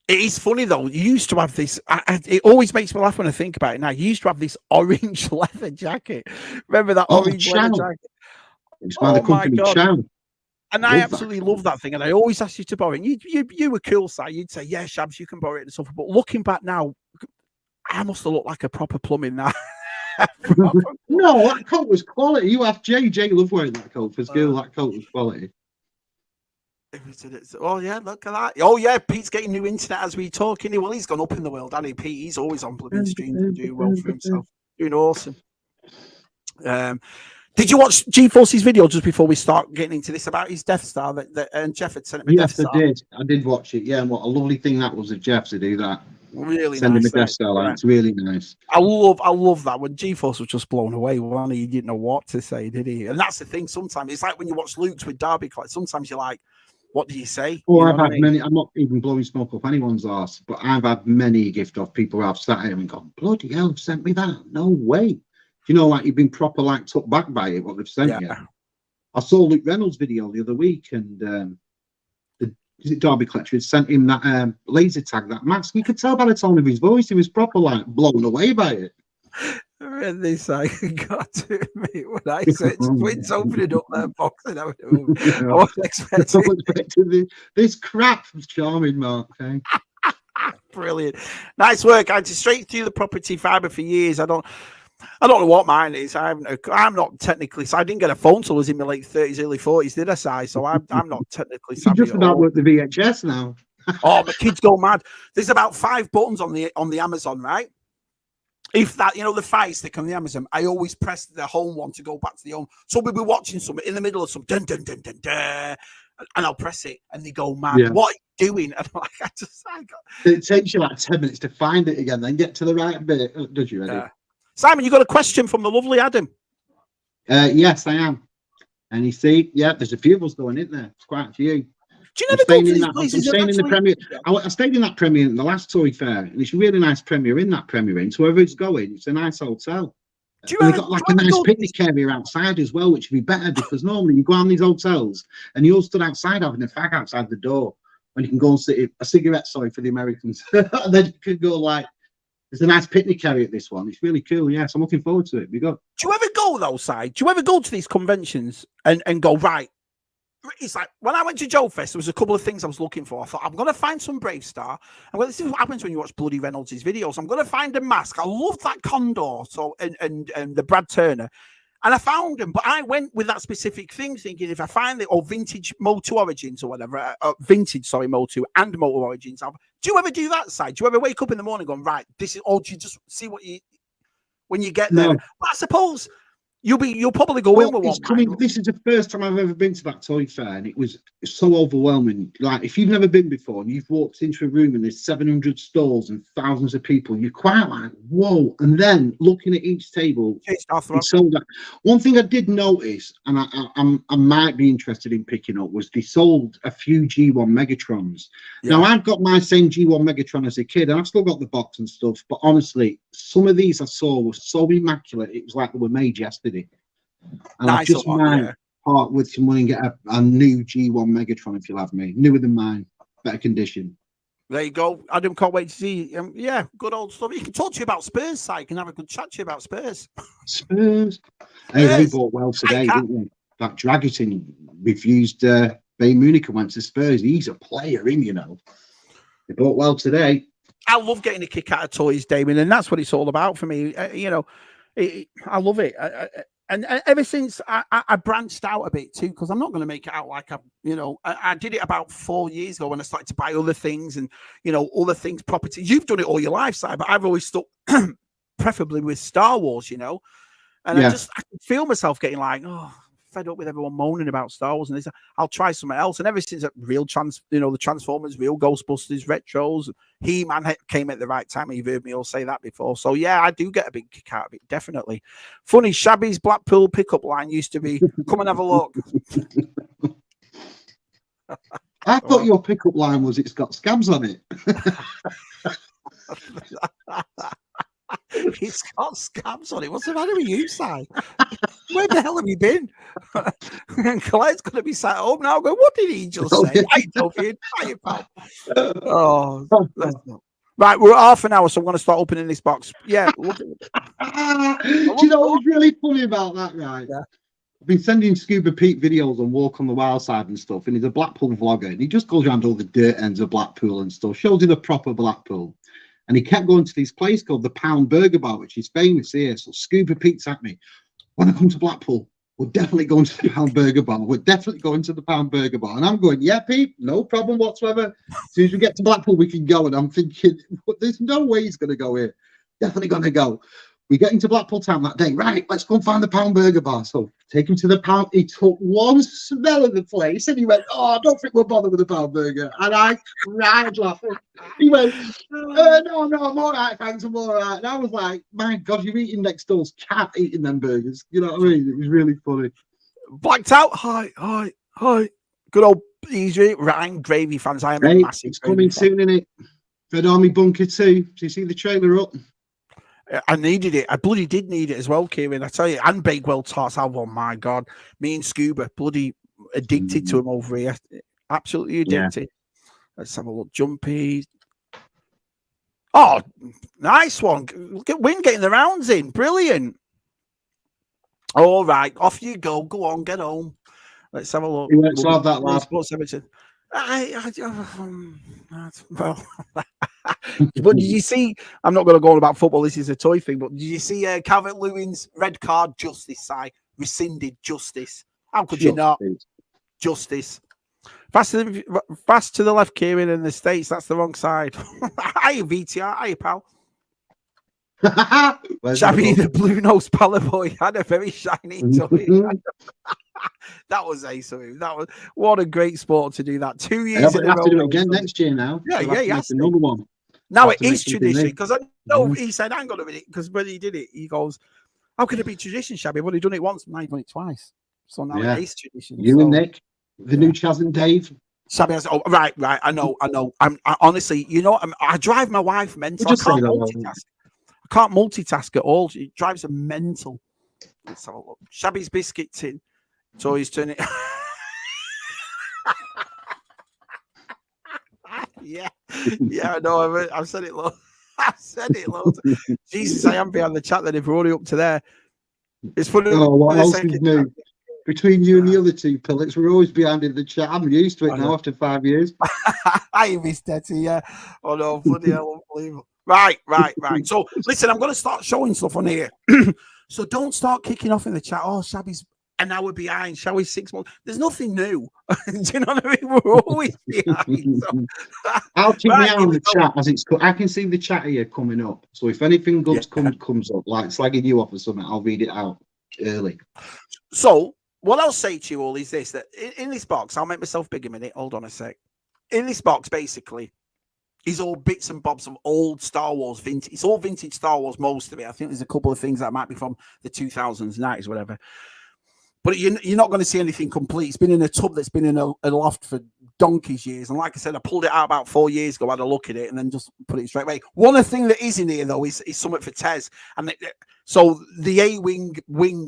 It is funny though. You used to have this. It always makes me laugh when I think about it now. You used to have this orange leather jacket. Remember that orange leather jacket? It's by the company Chow. And I absolutely love that thing. And I always asked you to borrow it. You were cool, Si. You'd say, yeah, Shabs, you can borrow it and stuff. But looking back now, I must have looked like a proper plumbing now. No, that coat was quality. You have Jay loved wearing that coat for school. That coat was quality. Oh, yeah, look at that. Oh, yeah, Pete's getting new internet as we talking. Well, he's gone up in the world, hasn't he, Pete? He's always on blooming streams and doing well for himself. Doing awesome. Did you watch G-Force's video just before we start getting into this about his Death Star that Jeff had sent him? Yes, I did. I did watch it. Yeah, and what a lovely thing that was of Jeff to do that. Really send nice. Him a Death Star. Like, it's really nice. I love that. When G-Force was just blown away, he didn't know what to say, did he? And that's the thing. Sometimes it's like when you watch Luke's with Derby. Sometimes you're like, what do you say? Well, I've had many. I'm not even blowing smoke up anyone's arse, but I've had many gift off people who have sat here and gone, bloody hell, sent me that? No way. You know, like you've been proper like took back by it, what they've sent you. I saw Luke Reynolds' video the other week, and is it Derby Collector had sent him that laser tag, that mask. You could tell by the tone of his voice, he was proper like blown away by it. This I got to admit when I said twins opening up their box and having a movie, I wasn't expecting. This crap was charming, Mark. Okay? Brilliant, nice work. I just straight through the property fiber for years. I don't know what mine is. I'm not technically. So I didn't get a phone till I was in my late 30s, early 40s. Did I, Si? So I'm not technically. You just about work the VHS now. Oh, my kids go mad. There's about 5 buttons on the Amazon, right? If that, the fire stick on the Amazon, I always press the home one to go back to the home. So we'll be watching something in the middle of some dun dun dun dun dun, and I'll press it, and they go mad. Yeah. What are you doing? And I'm like, It takes you like 10 minutes to find it again, then get to the right bit. Does you, Eddie? Simon, you got a question from the lovely Adam? Yes, I am. And you see, there's a few of us going in there. It's quite a few. Do you never go to these places? I'm staying in the premiere. I stayed in that premiere in the last Toy Fair, and it's a really nice premiere in that premiere. And so wherever it's going, it's a nice hotel. They've got like a nice picnic area outside as well, which would be better because normally you go on these hotels and you all stood outside having a fag outside the door when you can go and sit a cigarette, sorry for the Americans. And then you could go like, there's a nice picnic area at this one. It's really cool. Yes, I'm looking forward to it. We go. Do you ever go though, Si? Do you ever go to these conventions and go, right? It's like when I went to Joe Fest, there was a couple of things I was looking for. I thought, I'm going to find some Brave Star. And well, this is what happens when you watch Bloody Reynolds' videos. I'm going to find a mask. I love that Condor and the Brad Turner. And I found them, but I went with that specific thing, thinking if I find it, or vintage Moto Origins or whatever, Moto and Moto Origins. Do you ever do that, side? Do you ever wake up in the morning going, right, this is, or do you just see what you, when you get there? No. But I suppose you'll probably go in with one. This is the first time I've ever been to that Toy Fair, and it was so overwhelming. Like, if you've never been before and you've walked into a room and there's 700 stalls and thousands of people, you're quite like, whoa. And then looking at each table, it's sold out. One thing I did notice, and I might be interested in picking up, was they sold a few G1 Megatrons. Yeah. Now, I've got my same G1 Megatron as a kid, and I've still got the box and stuff, but honestly, some of these I saw were so immaculate, it was like they were made yesterday. And nice, I just might part with some money and get a new G1 Megatron if you'll have me. Newer than mine, better condition. There you go. Adam, can't wait to see. Yeah, good old stuff. He can talk to you about Spurs, so he can have a good chat to you about Spurs. Spurs. Hey, they bought well today, didn't they? That Dragutin refused Bayern Munich and went to Spurs. He's a player, They bought well today. I love getting a kick out of toys, Damien, and that's what it's all about for me. I love it. And ever since I branched out a bit too, because I'm not going to make it out like I did it about 4 years ago when I started to buy other things and, other things, properties. You've done it all your life, Si, but I've always stuck preferably with Star Wars, and I can feel myself getting like, fed up with everyone moaning about Star Wars and this. I'll try something else. And ever since the Transformers, real Ghostbusters, retros, He-Man came at the right time. You've heard me all say that before. So yeah, I do get a big kick out of it, definitely. Funny, Shabby's Blackpool pickup line used to be, come and have a look. I thought your pickup line was, it's got scabs on it. It's got scabs on it. What's the matter with you, Si? Where the hell have you been? And Colette's going to be sat home now going, what did he just say? Right, we're at half an hour, so I'm going to start opening this box. Yeah. Do you know what was really funny about that, right? Yeah. I've been sending Scuba Pete videos on Walk on the Wild Side and stuff, and he's a Blackpool vlogger, and he just goes around all the dirt ends of Blackpool and stuff, shows you the proper Blackpool. And he kept going to this place called the Pound Burger Bar, which is famous here. So Scuba Pete's at me, when I come to Blackpool, we're definitely going to the Pound Burger Bar. We're definitely going to the Pound Burger Bar. And I'm going, yeah, Pete, no problem whatsoever. As soon as we get to Blackpool, we can go. And I'm thinking, there's no way he's going to go here. Definitely going to go. We get into Blackpool town that day. Right, let's go and find the Pound Burger Bar. So take him to the Pound. He took one smell of the place and he went, I don't think we'll bother with the Pound Burger. And I cried laughing. He went, no, I'm all right, thanks, I'm all right. And I was like, my God, you're eating next door's cat eating them burgers. You know what I mean? It was really funny. Blacked out. Hi. Good old easy Ryan Gravy fans. I am a massive. It's coming soon, innit? Red Army Bunker 2. Do you see the trailer up? I needed it. I bloody did need it as well, Kieran. I tell you, and Bakewell Tarts. Oh my God, me and Scuba bloody addicted to him over here. Absolutely addicted. Yeah. Let's have a look. Jumpy. Oh, nice one. Look at Win getting the rounds in. Brilliant. All right, off you go. Go on, get home. Let's have a look. He works hard, that lad. Sports Everton. Well, but did you see? I'm not going to go on about football. This is a toy thing. But did you see Calvert-Lewin's red card? Justice, Si. Rescinded justice. How could you not? Justice. Fast to the left, Kieran, in the States. That's the wrong side. Hiya, VTR. Hiya, pal. Shabby the blue nose pala boy had a very shiny toy. That was ace of him. That was what a great sport to do that. 2 years in a row. Have to do it again next year now. Yeah, yeah, another one. Now it is tradition because I know he said, "Hang on a minute," because when he did it, he goes, "How can it be tradition, Shabby? I've only done it once, now you've done it twice." So now it is tradition. You and Nick, the new Chaz and Dave. Shabby has, right. I know. I honestly, you know, I drive my wife mental. I can't multitask. I can't multitask at all. It drives her mental. Let's have a look. Shabby's biscuit tin. So he's turning. yeah, I know. I've said it loads. I've said it loads. Jesus, I am behind the chat. Then if we're already up to there, it's funny. Oh, what else is new? Between you and the other two pellets, we're always behind in the chat. I'm used to it now after 5 years. I miss Tetty, yeah. Oh no, bloody hell, unbelievable. Right. So listen, I'm going to start showing stuff on here. So don't start kicking off in the chat. Oh, Shabby's an hour behind. Shabby's 6 months. There's nothing new. Do you know what I mean? We're always behind. So. I'll keep me out on the chat as it's. I can see the chat here coming up. So if anything good comes up, like slagging you off or something, I'll read it out early. So what I'll say to you all is this: that in this box, I'll make myself big a minute. Hold on a sec. In this box, basically, is all bits and bobs of old Star Wars vintage. It's all vintage Star Wars, most of it. I think there's a couple of things that might be from the 2000s, 90s, whatever. But you're not going to see anything complete. It's been in a tub that's been in a loft for donkey's years. And like I said, I pulled it out about 4 years ago, had a look at it, and then just put it straight away. One of the things that is in here, though, is something for Tez. And so the A-wing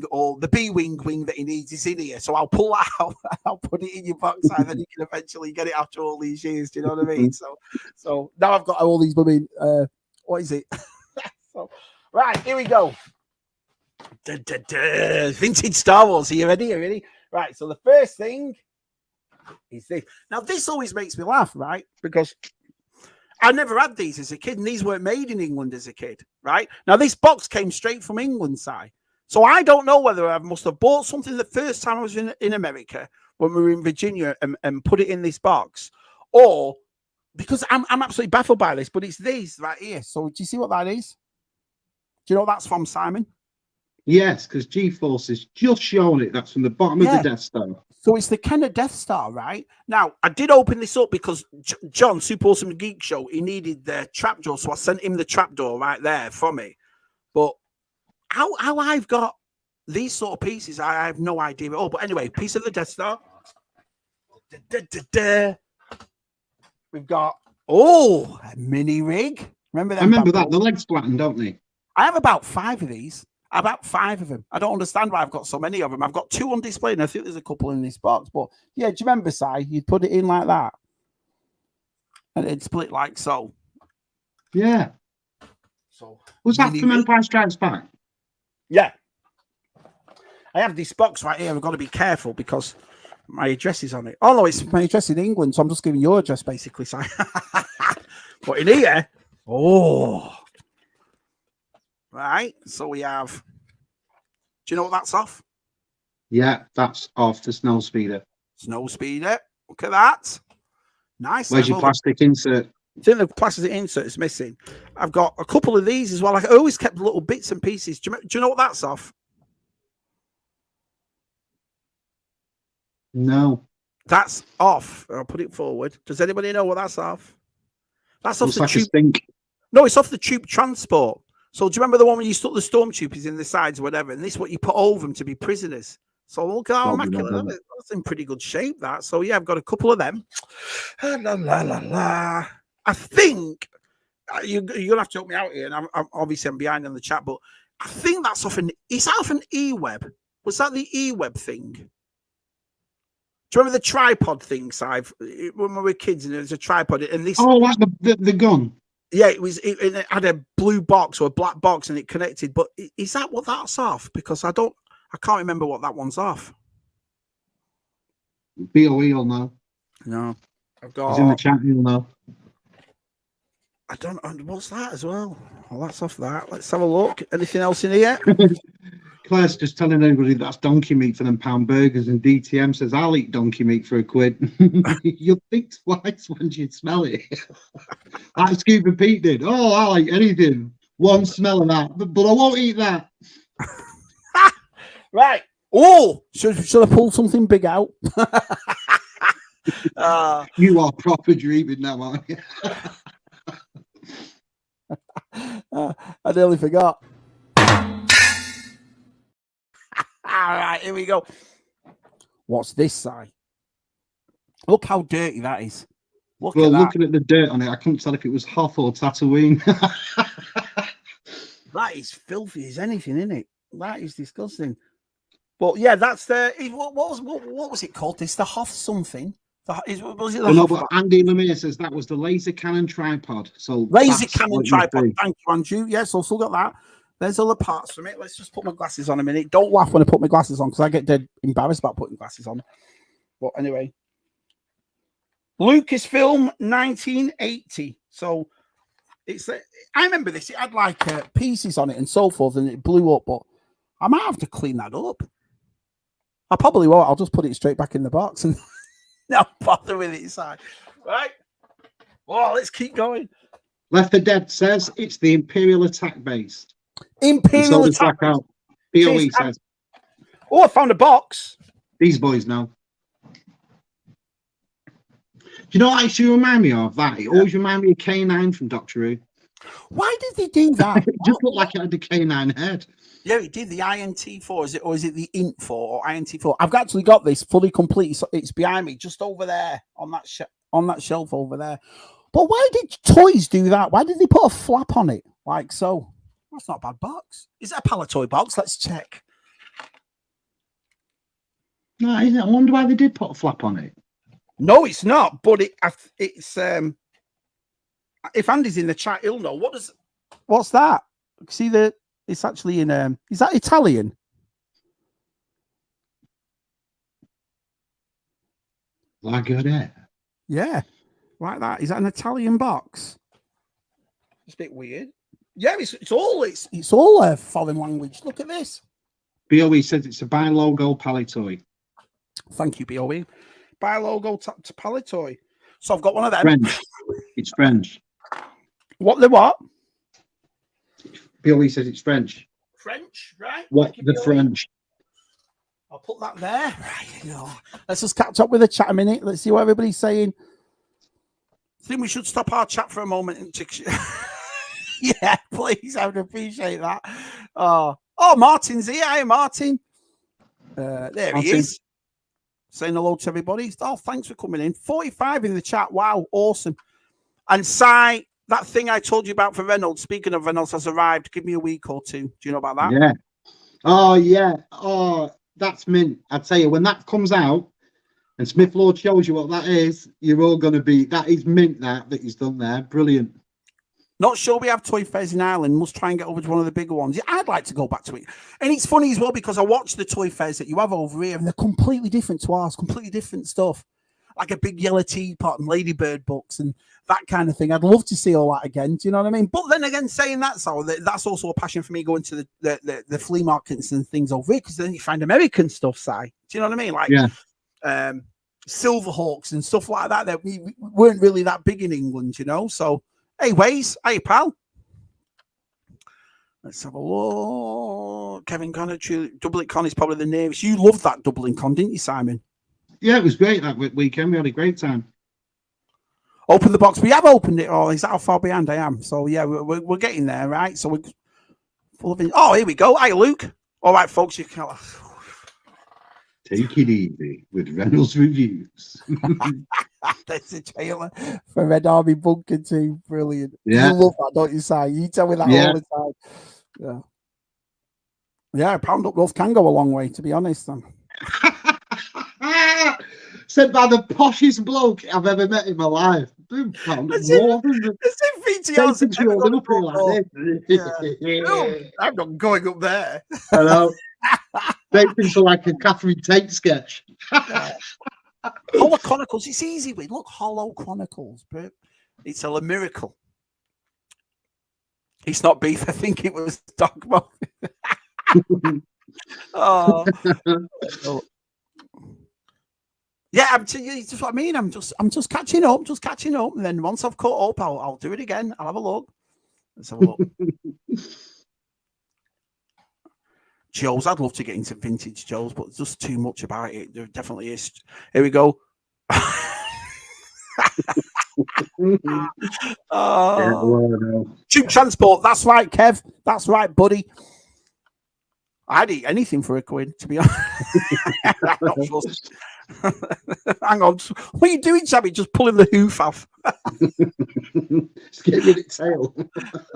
or the B-wing that he needs is in here. So I'll pull that out. I'll put it in your box, and then you can eventually get it after all these years. Do you know what I mean? So now I've got all these blooming, what is it? So, right, here we go. Vintage Star Wars. Are you ready? Are you ready? Right. So the first thing is this. Now, this always makes me laugh, right? Because I never had these as a kid, and these weren't made in England as a kid, right? Now, this box came straight from England, Si. So I don't know whether I must have bought something the first time I was in America when we were in Virginia and put it in this box, or because I'm absolutely baffled by this, but it's these right here. So do you see what that is? Do you know what that's from, Simon? Yes, because G-Force is just showing it. That's from the bottom of the Death Star. So it's the kind of Death Star, right? Now, I did open this up because John, Super Awesome Geek Show, he needed the trapdoor. So I sent him the trapdoor right there for me. But how I've got these sort of pieces, I have no idea at all. But anyway, piece of the Death Star. We've got, a mini rig. Remember that? I remember that. The legs flattened, don't they? I have about 5 of these. About 5 of them. I don't understand why I've got so many of them. I've got 2 on display, and I think there's a couple in this box. But yeah, do you remember, Si? You'd put it in like that, and it'd split like so. Yeah. So was that from Empire Strikes Back? Yeah. I have this box right here. I've got to be careful because my address is on it. Oh no, it's my address in England, so I'm just giving your address basically, Si. But in here, right, so we have. Do you know what that's off? Yeah, that's off the snow speeder. Snow speeder. Look at that. Nice. Where's your plastic insert? I think the plastic insert is missing. I've got a couple of these as well. I always kept little bits and pieces. Do you know what that's off? No. That's off. I'll put it forward. Does anybody know what that's off? That's off the tube. No, it's off the tube transport. So do you remember the one where you stuck the stormtroopers in the sides or whatever? And this is what you put over them to be prisoners. So look at how immaculate. That's in pretty good shape, that. So yeah, I've got a couple of them. I think you're gonna have to help me out here, and I'm obviously behind on the chat, but I think that's off an E-Web. Was that the E-Web thing? Do you remember the tripod thing, Si? When we were kids, and there was a tripod, and this. Oh, like the gun. Yeah, it had a blue box or a black box, and it connected. But is that what that's off? Because I can't remember what that one's off. BOE will know. No, I've He's in the got. chat. He'll know. I don't. What's that as well? Well, that's off that. Let's have a look. Anything else in here? Claire's just telling everybody that's donkey meat for them pound burgers, and DTM says I'll eat donkey meat for £1. You'll think twice when you smell it. Like Scoop and Pete did. Oh, I'll eat anything. One smell of that, but I won't eat that. Right. Oh, should I pull something big out? You are proper dreaming now, aren't you? I nearly forgot. All right, here we go. What's this side? Look how dirty that is. Looking at the dirt on it, I couldn't tell if it was Hoth or Tatooine. That is filthy as anything, isn't it? That is disgusting. But yeah, that's the what was it called? It's the Hoth something. Was it the No, but Andy Lemire says that was the laser cannon tripod. So laser cannon tripod. Thank you, Andrew. Yes, I've still got that. There's other parts from it. Let's just put my glasses on a minute. Don't laugh when I put my glasses on because I get dead embarrassed about putting glasses on. But anyway, Lucasfilm 1980. So it's I remember this. It had like pieces on it and so forth, and it blew up. But I might have to clean that up. I probably won't. I'll just put it straight back in the box and not bother with it inside. Right. Oh, let's keep going. Left 4 Dead says it's the Imperial attack base. Imperial attack. Out. BOE says. Oh, I found a box. These boys know. Do you know what actually remind me of that? It always reminded me of K9 from Doctor Who. Why did they do that? It just looked like it had the K9 head. Yeah, it did. The INT4, is it the INT4 or INT4? I've actually got this fully complete. So it's behind me, just over there on that shelf over there. But why did toys do that? Why did they put a flap on it like so? That's not a bad box. Is that a Palatoy box? Let's check. No, isn't it? I wonder why they did put a flap on it. No, it's not. But it's if Andy's in the chat, he'll know. What's that? See it's actually in is that Italian? Lagardère. Yeah, like that. Is that an Italian box? It's a bit weird. Yeah, it's all foreign language. Look at this. BOE says it's a buy logo Palitoy. Thank you, BOE. Buy logo to Palitoy. So I've got one of them. French. It's French. What the what? BOE says it's French. French, right? What the French? I'll put that there. Right, let's just catch up with the chat a minute. Let's see what everybody's saying. I think we should stop our chat for a moment and yeah, please. I would appreciate that. Oh, Martin's here. Hi, Martin. There he is. Saying hello to everybody. Oh, thanks for coming in. 45 in the chat. Wow, awesome. And Si, that thing I told you about for Reynolds, speaking of Reynolds, has arrived. Give me a week or two. Do you know about that? Yeah. Oh, yeah. Oh, that's mint. I tell you, when that comes out and Smith Lord shows you what that is, you're all going to be, that is mint that he's done there. Brilliant. Not sure we have toy fairs in Ireland. Must try and get over to one of the bigger ones. Yeah, I'd like to go back to it. And it's funny as well because I watch the toy fairs that you have over here and they're completely different to ours, completely different stuff. Like a big yellow teapot and ladybird books and that kind of thing. I'd love to see all that again. Do you know what I mean? But then again, saying that, so that's also a passion for me going to the flea markets and things over here because then you find American stuff, Si. Do you know what I mean? Like Silverhawks and stuff like that that we weren't really that big in England, you know? So, hey, Waze. Hey, pal. Let's have a look. Kevin Connor, Dublin Con is probably the nearest. You loved that Dublin Con, didn't you, Simon? Yeah, it was great that weekend. We had a great time. Open the box. We have opened it. Or is that how far behind I am? So, yeah, we're getting there, right? So, we're full of... Oh, here we go. Hi, Luke. All right, folks. You can... Take it easy with Reynolds Reviews. That's a trailer for Red Army Bunker 2. Brilliant. Yeah. You love that, don't you, Si? You tell me that all the time. Yeah, a pound up rough can go a long way, to be honest. Said by the poshest bloke I've ever met in my life. As if PTR's Take ever you gonna up here go like up. this. No, I'm not going up there. Hello. Take into like a Catherine Tate sketch. Hollow Chronicles, it's easy with. Look, Hollow Chronicles, but it's a miracle. It's not beef. I think it was dogma. Oh. Yeah, it's just what I mean. I'm just catching up, and then once I've caught up, I'll do it again. I'll have a look. Let's have a look. Joe's, I'd love to get into vintage Joe's, but there's just too much about it. There definitely is. Here we go. Tube transport. That's right, Kev. That's right, buddy. I'd eat anything for £1, to be honest. Hang on. What are you doing, Shabby? Just pulling the hoof off. Just get rid of its tail.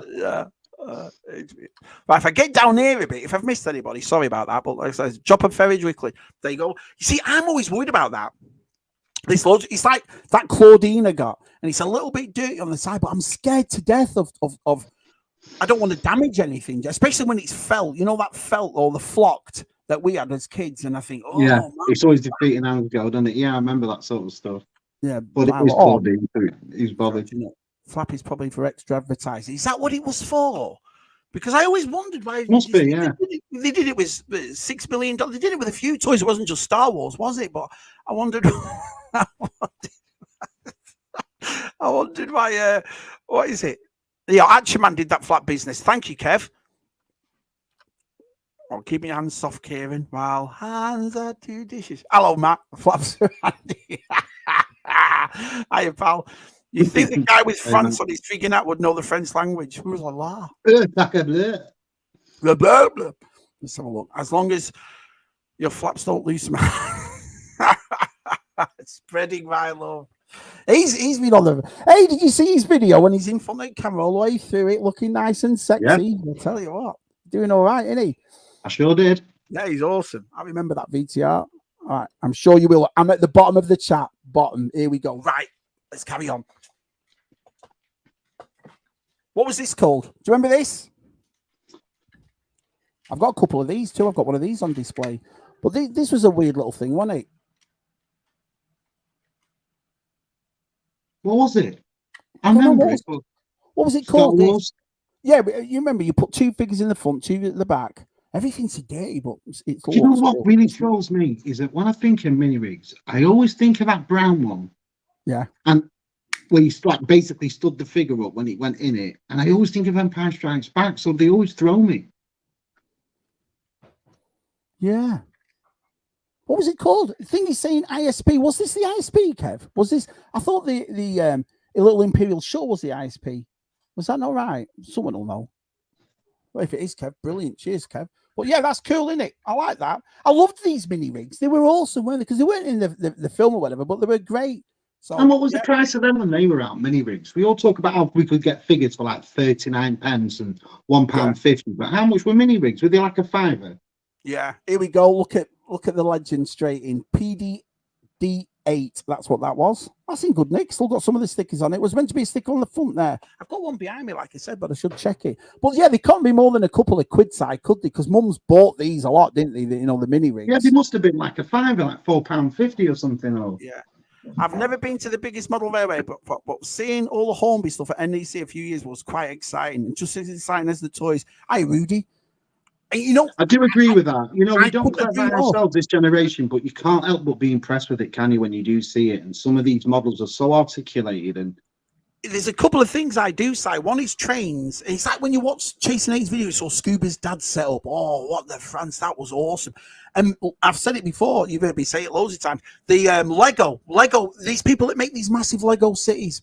Yeah. Right, if I get down here a bit, if I've missed anybody, sorry about that. But like I said, Chopper Ferry Wickley. There you go. You see, I'm always worried about that. It's like that Claudina got, and it's a little bit dirty on the side, but I'm scared to death of I don't want to damage anything, especially when it's felt. You know, that felt or the flocked that we had as kids, and I think, oh, yeah, man, it's always defeating angle, doesn't it? Yeah, I remember that sort of stuff. Yeah, but it is Claudine. He's bothered. Flappy's probably for extra advertising. Is that what it was for? Because I always wondered why. Must be, yeah. They did it with $6 million. They did it with a few toys. It wasn't just Star Wars, was it? But I wondered. I wondered why. What is it? Yeah, Action Man did that flat business. Thank you, Kev. Oh, keep your hands soft, Kieran. While hands are two dishes. Hello, Matt. Flaps are handy. Hiya, pal. You think the guy with France on his freaking out would know the French language? Who was like, la? Blah, blah, blah. Let's have a look. As long as your flaps don't lose, man. Spreading my love. He's been on the. Hey, did you see his video when he's in front of the camera all the way through it, looking nice and sexy? Yeah. I'll tell you what, doing all right, isn't he? I sure did. Yeah, he's awesome. I remember that VTR. All right, I'm sure you will. I'm at the bottom of the chat. Bottom. Here we go. Right, let's carry on. What was this called? Do you remember this? I've got a couple of these too. I've got one of these on display. But this was a weird little thing, wasn't it? What was it? I remember it. What was it called? Yeah, but you remember you put two figures in the front, two at the back. Everything's dirty, but it's you know what really throws me is that when I think of mini rigs, I always think of that brown one. Yeah. And where you like basically stood the figure up when it went in it. And I always think of Empire Strikes Back, so they always throw me. Yeah. What was it called? The thing he's saying ISP. Was this the ISP, Kev? Was this? I thought the little Imperial Shuttle was the ISP. Was that not right? Someone will know. Well, if it is, Kev, brilliant. Cheers, Kev. But yeah, that's cool, isn't it? I like that. I loved these mini rigs. They were awesome, weren't they? Because they weren't in the film or whatever, but they were great. So, and what was the price of them when they were out, mini rigs? We all talk about how we could get figures for like 39 pence and £1.50, but how much were mini rigs? Were they like a £5? Yeah, here we go. Look at the legend straight in. PDD8. That's what that was. That's in good nick. Still got some of the stickers on it. It was meant to be a sticker on the front there. I've got one behind me, like I said, but I should check it. But yeah, they can't be more than a couple of quid side, could they? Because Mum's bought these a lot, didn't they? You know, the mini rigs. Yeah, they must have been like a £5, like £4.50 or something. Or yeah. I've never been to the biggest model railway, but seeing all the Hornby stuff at NEC a few years was quite exciting. And just as exciting as the toys. Hi, Rudy. You know, I do agree with that. You know, we don't clever ourselves this generation, but you can't help but be impressed with it, can you, when you do see it? And some of these models are so articulated. And there's a couple of things I do say. One is trains. It's like when you watch Chasing A's video, you saw Scuba's dad set up. Oh, what the France! That was awesome. And I've said it before. You've heard me say it loads of times. The Lego. These people that make these massive Lego cities.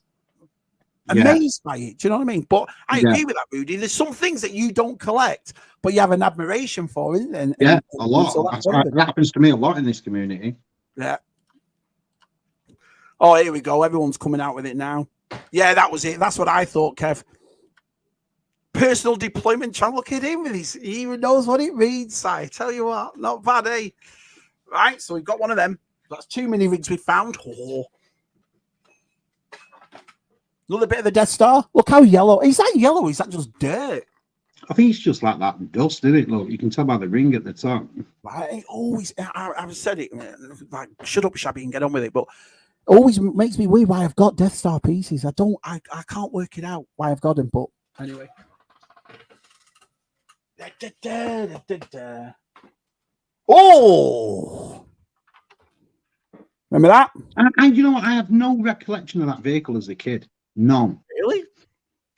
Amazed by it. Do you know what I mean? But I agree with that, Rudy. There's some things that you don't collect, but you have an admiration for, isn't it? And a lot. So that happens to me a lot in this community. Yeah. Oh, here we go. Everyone's coming out with it now. Yeah, that was it. That's what I thought, Kev. Personal deployment channel. Look at him with his. He even knows what it means. I tell you what, not bad, eh? Right, so we've got one of them. That's 2 mini rigs we found. Oh. Another bit of the Death Star. Look how yellow. Is that yellow? Is that just dirt? I think it's just like that dust, isn't it? Look, you can tell by the ring at the top. It always, I've said it, like, shut up, Shabby, and get on with it. But it always makes me weird why I've got Death Star pieces. I can't work it out why I've got them. But anyway. Oh! Remember that? And you know what? I have no recollection of that vehicle as a kid. None. Really?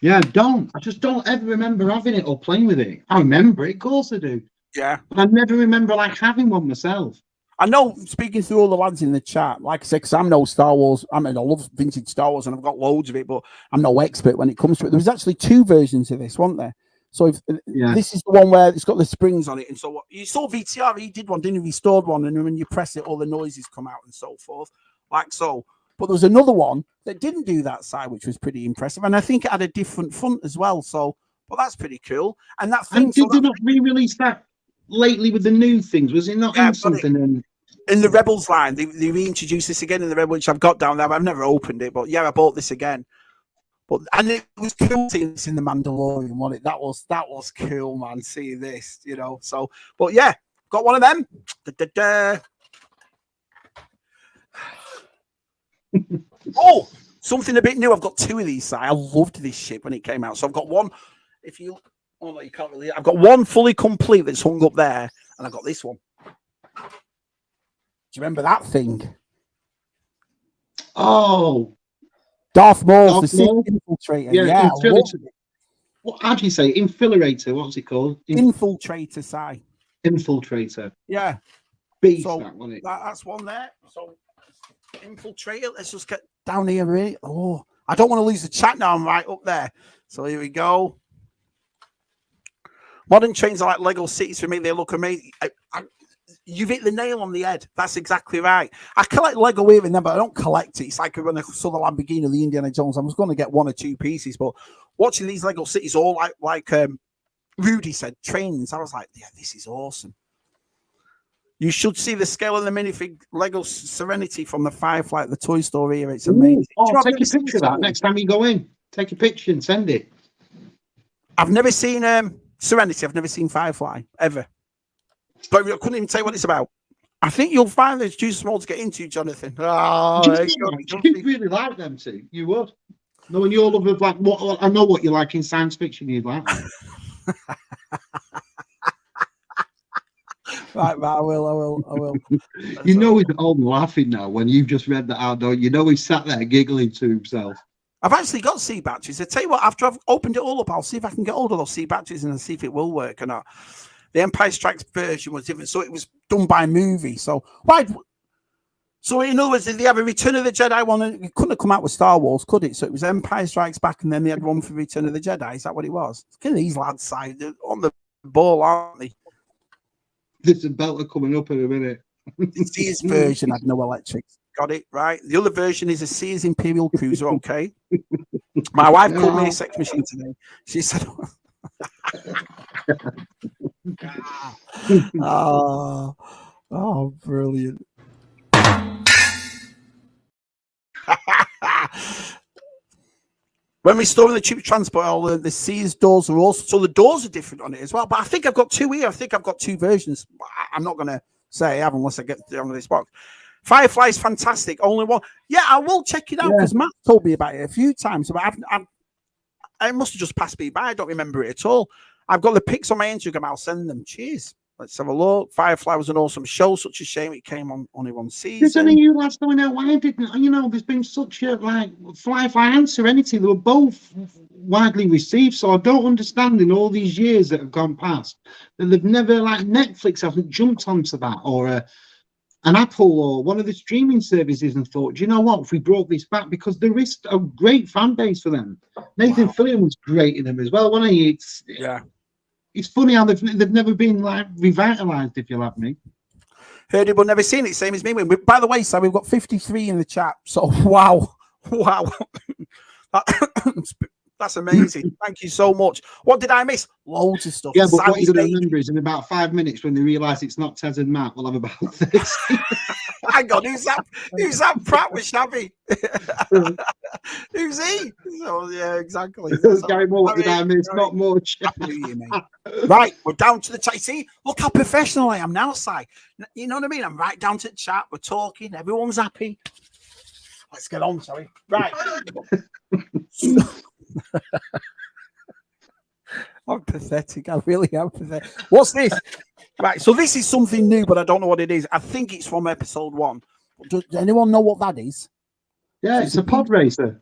Yeah, I just don't ever remember having it or playing with it. I remember it, of course I do. Yeah. But I never remember like having one myself. I know, speaking through all the lads in the chat, like I said, because I'm no Star Wars, I love vintage Star Wars and I've got loads of it, but I'm no expert when it comes to it. There was actually 2 versions of this, weren't there? So this is the one where it's got the springs on it. And so you saw VTR, he did one, didn't he? Restored one. And when you press it, all the noises come out and so forth, like so. But there was another one that didn't do that side, which was pretty impressive. And I think it had a different front as well. So, well, that's pretty cool. And that thing. And did they not re-release that lately with the new things? Was it not in something? In the Rebels line, they reintroduced this again in the Rebels, which I've got down there. But I've never opened it. But yeah, I bought this again. And it was cool seeing this in the Mandalorian, wasn't it? That was cool, man. Seeing this, you know. So, but yeah, got one of them. Oh, something a bit new. I've got 2 of these. I loved this ship when it came out. So I've got one. No, you can't really. I've got one fully complete that's hung up there, and I've got this one. Do you remember that thing? Oh, Darth Maul, the infiltrator. Yeah. How do you say infiltrator? What's it called? Infiltrator, Si. Infiltrator. Yeah. Beast, so that, wasn't it? That's one there. So infiltrator. Let's just get down here. Really. Oh, I don't want to lose the chat now. I'm right up there. So here we go. Modern trains are like Lego cities for me. They look amazing. You've hit the nail on the head. That's exactly right. I collect Lego here and then, but I don't collect it. It's like when I saw the Lamborghini or the Indiana Jones, I was going to get 1 or 2 pieces. But watching these Lego cities, all like Rudy said, trains, I was like, yeah, this is awesome. You should see the scale of the minifig Lego Serenity from the Firefly at the Toy Store here. It's amazing. Take a picture of that next time you go in. Take a picture and send it. I've never seen Serenity. I've never seen Firefly, ever. But I couldn't even tell you what it's about. I think you'll find there's too small to get into, Jonathan. Oh, you really like them too. You would. Knowing your love of like what I know what you like in science fiction, you'd like. Right, I will. You know he's all laughing now when you've just read that out, don't you? Know he's sat there giggling to himself. I've actually got C batteries. I tell you what, after I've opened it all up, I'll see if I can get hold of those C batteries and see if it will work or not. The Empire Strikes version was different, so it was done by movie. So why? So in other words, did they have a Return of the Jedi one? It couldn't have come out with Star Wars, could it? So it was Empire Strikes Back, and then they had one for Return of the Jedi. Is that what it was? Look at these lads side on the ball, aren't they? There's a belter coming up in a minute. The Sears version had no electrics. Got it right. The other version is a Sears Imperial Cruiser. Okay. My wife called me a sex machine today. She said. Oh, brilliant. When we store in the cheap transport, all the Sears doors are also, so the doors are different on it as well. But I think I've got 2 here. I think I've got 2 versions. I'm not going to say I have unless I get on this box. Firefly is fantastic. Only one. Yeah, I will check it out because Matt told me about it a few times. But I must have just passed me by. I don't remember it at all. I've got the pics on my Instagram. I'll send them. Cheers. Let's have a look. Firefly was an awesome show. Such a shame it came on only 1 season. There's only you lads going out. Why didn't there's been such a Firefly and Serenity. They were both widely received. So I don't understand in all these years that have gone past that they've never Netflix haven't jumped onto that or an Apple or one of the streaming services and thought, do you know what? If we brought this back, because there is a great fan base for them. Nathan Fillion was great in them as well, wasn't he? It's funny how they've never been revitalized, if you like me. Heard it but never seen it, same as me. By the way, so we've got 53 in the chat. So wow. That's amazing. Thank you so much. What did I miss? Loads of stuff. Yeah, but what you're going to remember is in about 5 minutes when they realise it's not Tez and Matt, we'll have about 30. hang on, who's that? Who's that Pratt with Shabby? Who's he? So yeah, exactly. So, Gary, what did I miss? Not much. Happy New Year, mate. Right, we're down to the chat. See, look how professional I am now, Si. You know what I mean? I'm right down to the chat. We're talking. Everyone's happy. Let's get on, sorry. Right. I'm pathetic. I really am pathetic. What's this? Right, so this is something new, but I don't know what it is. I think it's from episode 1. Does anyone know what that is? Yeah, it's a pod racer.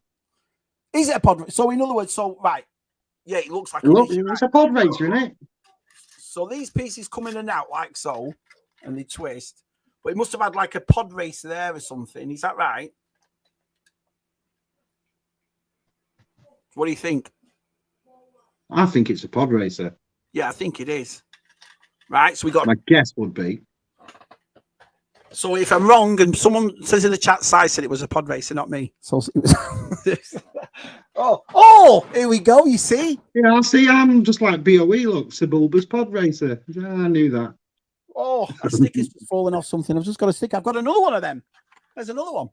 Is it a pod racer? So in other words, right. Yeah, it looks like it's a pod racer, isn't it? So these pieces come in and out like so, and they twist. But it must have had like a pod racer there or something. Is that right? What do you think? I think it's a pod racer. Yeah, I think it is. Right, so we got. My guess would be. So if I'm wrong, and someone says in the chat, Si said it was a pod racer, not me. So it was. oh, here we go. You see? Yeah, I see. I'm just like BOE. Look, Sebulba's pod racer. Yeah, I knew that. Oh, a sticker's just falling off something. I've just got a sticker. I've got another one of them. There's another one.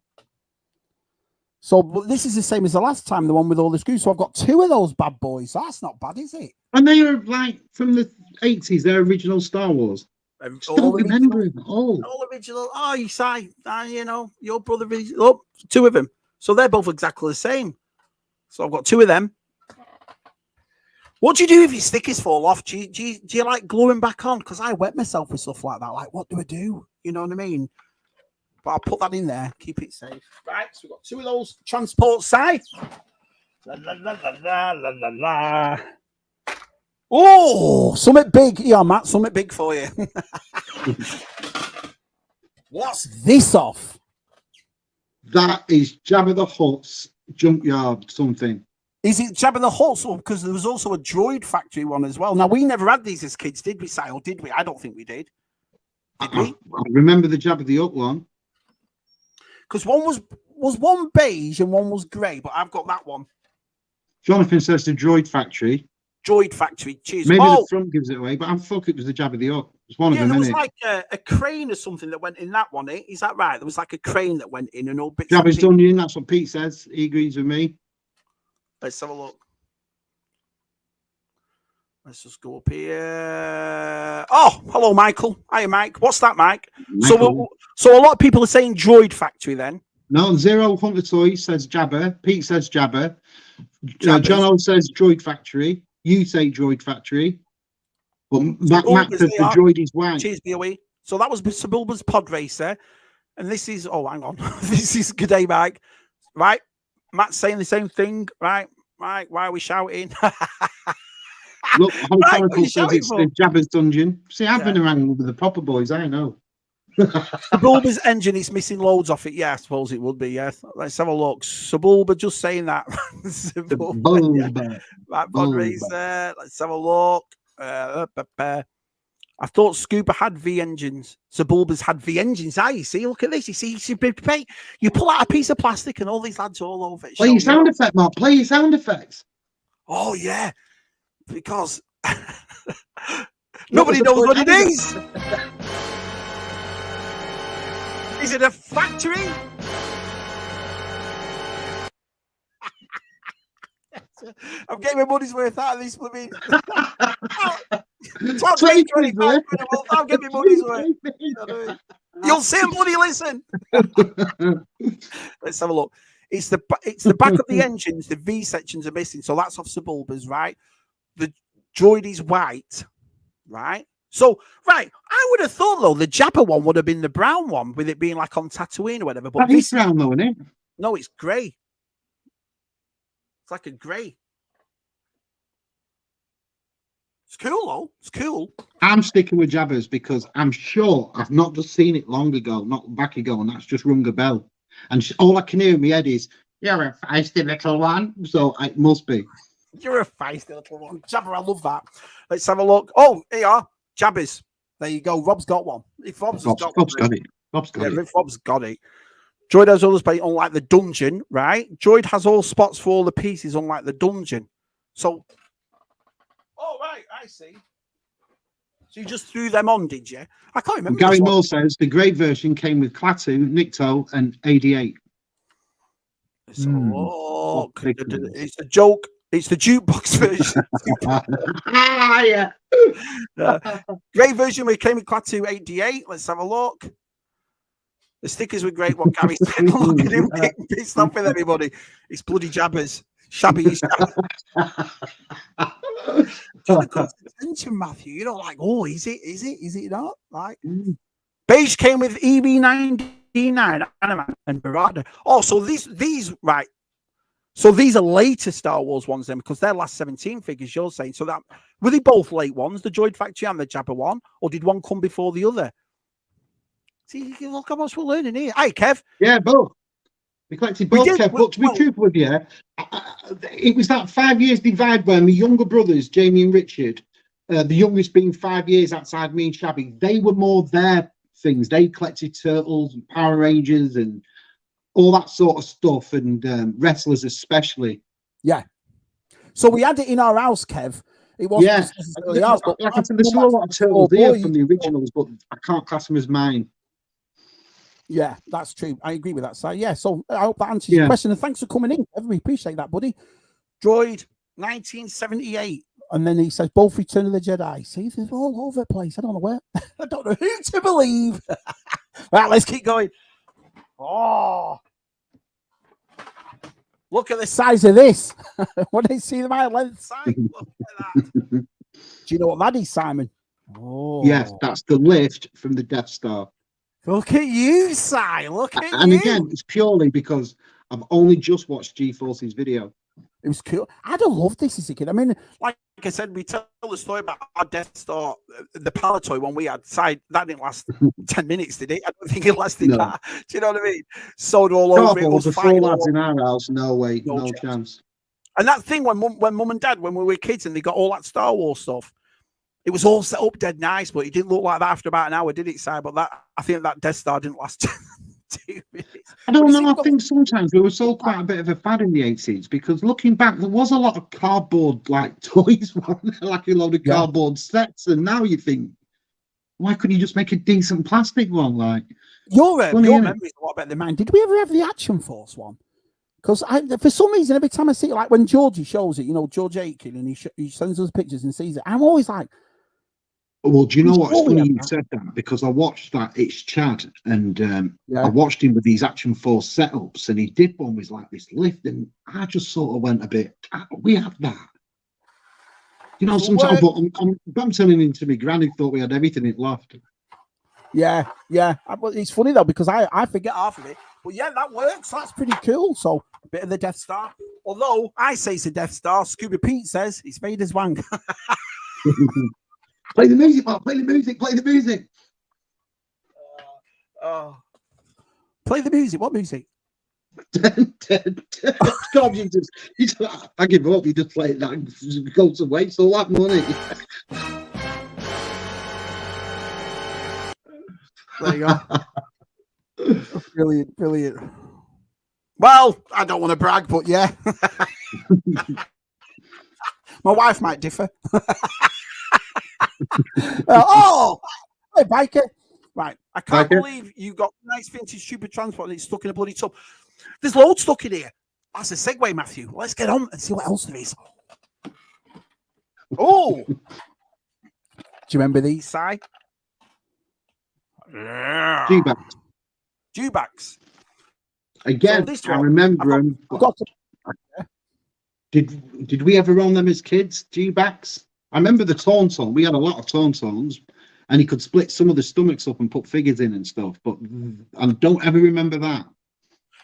So but this is the same as the last time, the one with all the screws. So I've got 2 of those bad boys. That's not bad, is it? And they are like from the 80s. They're original Star Wars. All original. Oh, you say, you know, your brother. Oh, 2 of them. So they're both exactly the same. So I've got 2 of them. What do you do if your stickers fall off? Do you like glue them back on? Because I wet myself with stuff like that. Like, what do I do? You know what I mean? But I'll put that in there. Keep it safe. Right, so we've got 2 of those transport side. La, la, la, la, la, la, la. Oh, something big. Yeah, Matt, something big for you. What's this off? That is Jabba the Hutt's junkyard something. Is it Jabba the Hutt? Because there was also a Droid Factory one as well. Now, we never had these as kids, did we, Si? Or did we? I don't think we did. Did we? I remember the Jabba the Hutt one. Because one was one beige and one was grey, but I've got that one. Jonathan says the Droid Factory. Droid Factory. Cheers. Maybe the front gives it away, but I thought it was the Jabba the Hutt. It's one of them, there was isn't like a crane or something that went in that one. Is that right? There was like a crane that went in and all bits. Jabba's Dungeon. That's what Pete says. He agrees with me. Let's have a look. Let's just go up here. Oh, hello, Michael. Hiya, Mike. What's that, Mike? So a lot of people are saying Droid Factory then. No, Zero Hunter Toy says Jabba. Pete says Jabba. John O says Droid Factory. You say Droid Factory. But Matt says the Droid is white. Cheers, BOE. So that was Sebulba's pod racer. And this is, oh, hang on. This is good day, Mike. Right? Matt's saying the same thing. Right? Why are we shouting? Look, Historical says it's the Jabba's Dungeon. See, I've been around with the proper boys, I know. Sebulba's engine is missing loads off it. Yeah, I suppose it would be. Yeah, let's have a look. Sebulba just saying that. Sebulba. Right, pod racer. Let's have a look. I thought Scuba had V engines. Sebulba's had V engines. You see, look at this. You see, you pull out a piece of plastic and all these lads all over it. Play your sound effect, Mark. Play your sound effects. Oh yeah, because nobody knows what it is. Is it a factory? I'm getting my money's worth out of this blooming. 25 I'll get my money's worth. You'll see him bloody listen. Let's have a look. It's the back of the engines. The V sections are missing, so that's off Sebulba's, right? The droid is white, right? So, right, I would have thought though the Jabba one would have been the brown one, with it being like on Tatooine or whatever. But this is brown though, isn't it? No, it's grey. It's like a grey. It's cool though. It's cool. I'm sticking with Jabba's because I'm sure I've not just seen it long ago, not back ago, and that's just rung a bell. And all I can hear in my head is, "You're a feisty little one." So it must be. You're a feisty little one, Jabba. I love that. Let's have a look. Oh, here you are, Jabba's. There you go. Rob's got one. If Rob's got it. Rob's got it. Rob's got it. Droid has all the space, unlike the dungeon, right? Droid has all spots for all the pieces, unlike the dungeon. So, oh right, I see. So you just threw them on, did you? I can't remember. Gary Moore says the grey version came with Klaatu, Nikto, and AD8. So it's a joke. It's the jukebox version. Yeah. Great version we came with Klaatu 8D8. Let's have a look. The stickers were great. What Gary said. Look at him getting pissed off with everybody. It's bloody jabbers. Shabby Si. Attention, Matthew. You're not like, oh, is it? Is it not? Like, beige came with EV99 and Barada. Oh, so these right. So these are later Star Wars ones then, because they're last 17 figures. You're saying so that were they both late ones, the Droid Factory and the Jabba one, or did one come before the other? See, look how much we're learning here. Hi, Kev. Yeah, both. We collected both, Kev. But to be truthful with you, it was that 5 years divide where my younger brothers, Jamie and Richard, the youngest being 5 years outside me and Shabby, they were more their things. They collected Turtles and Power Rangers and all that sort of stuff, and wrestlers especially. Yeah. So we had it in our house, Kev. It wasn't necessarily ours, but like I said, there's still a lot of Turtles here from the originals, but I can't class them as mine. Yeah, that's true. I agree with that. So yeah, so I hope that answers your question. And thanks for coming in. We appreciate that, buddy. Droid 1978. And then he says both Return of the Jedi. See, they're all over the place. I don't know where. I don't know who to believe. Right, let's keep going. Oh, look at the size of this. What do you see my length size? Look at that. Do you know what that is, Simon? Oh, yes, that's the lift from the Death Star. Look at you, Si. Look at you. And again, it's purely because I've only just watched G-Force's video. It was cool. I'd have loved this as a kid. I mean, like I said, we tell the story about our Death Star, the Palatoy one we had. That didn't last 10 minutes, did it? I don't think it lasted that. Do you know what I mean? Sold all over. It was the four lads in our house. No way, no chance. And that thing when mum and dad, when we were kids and they got all that Star Wars stuff, it was all set up dead nice, but it didn't look like that after about an hour, did it, Si? But I think that Death Star didn't last 2 minutes. I don't know. I think sometimes we were so quite a bit of a fad in the 80s because looking back, there was a lot of cardboard like toys, like a load of cardboard sets. And now you think, why couldn't you just make a decent plastic one? Like your memory's a lot better than mine. Did we ever have the Action Force one? Because for some reason, every time I see it, like when Georgie shows it, you know, George Aiken, and he sends us pictures and sees it, I'm always like, well, do you know what? It's funny you said that because I watched that It's Chad and I watched him with these Action Force setups and he did one with like this lift and I just sort of went a bit, we have that. You know, sometimes I'm turning into my granny thought we had everything it loft. Yeah. It's funny though because I forget half of it. But yeah, that works. That's pretty cool. So a bit of the Death Star. Although I say it's a Death Star, Scuba Pete says it's Vader's wank. Play the music, Mark. Play the music. Play the music. Play the music. What music? God, I give up. You just play it. That goes to waste all that money. There you go. Brilliant. Well, I don't want to brag, but yeah. My wife might differ. Hey, biker. Right. I can't believe you got nice vintage stupid transport and it's stuck in a bloody tub. There's loads stuck in here. That's a segue, Matthew. Let's get on and see what else there is. Oh. Do you remember these, Si? Yeah. Dewbacks. Again, so I remember them. Did we ever own them as kids, Dewbacks? I remember the Tauntaun. We had a lot of Tauntauns, and you could split some of the stomachs up and put figures in and stuff. But I don't ever remember that.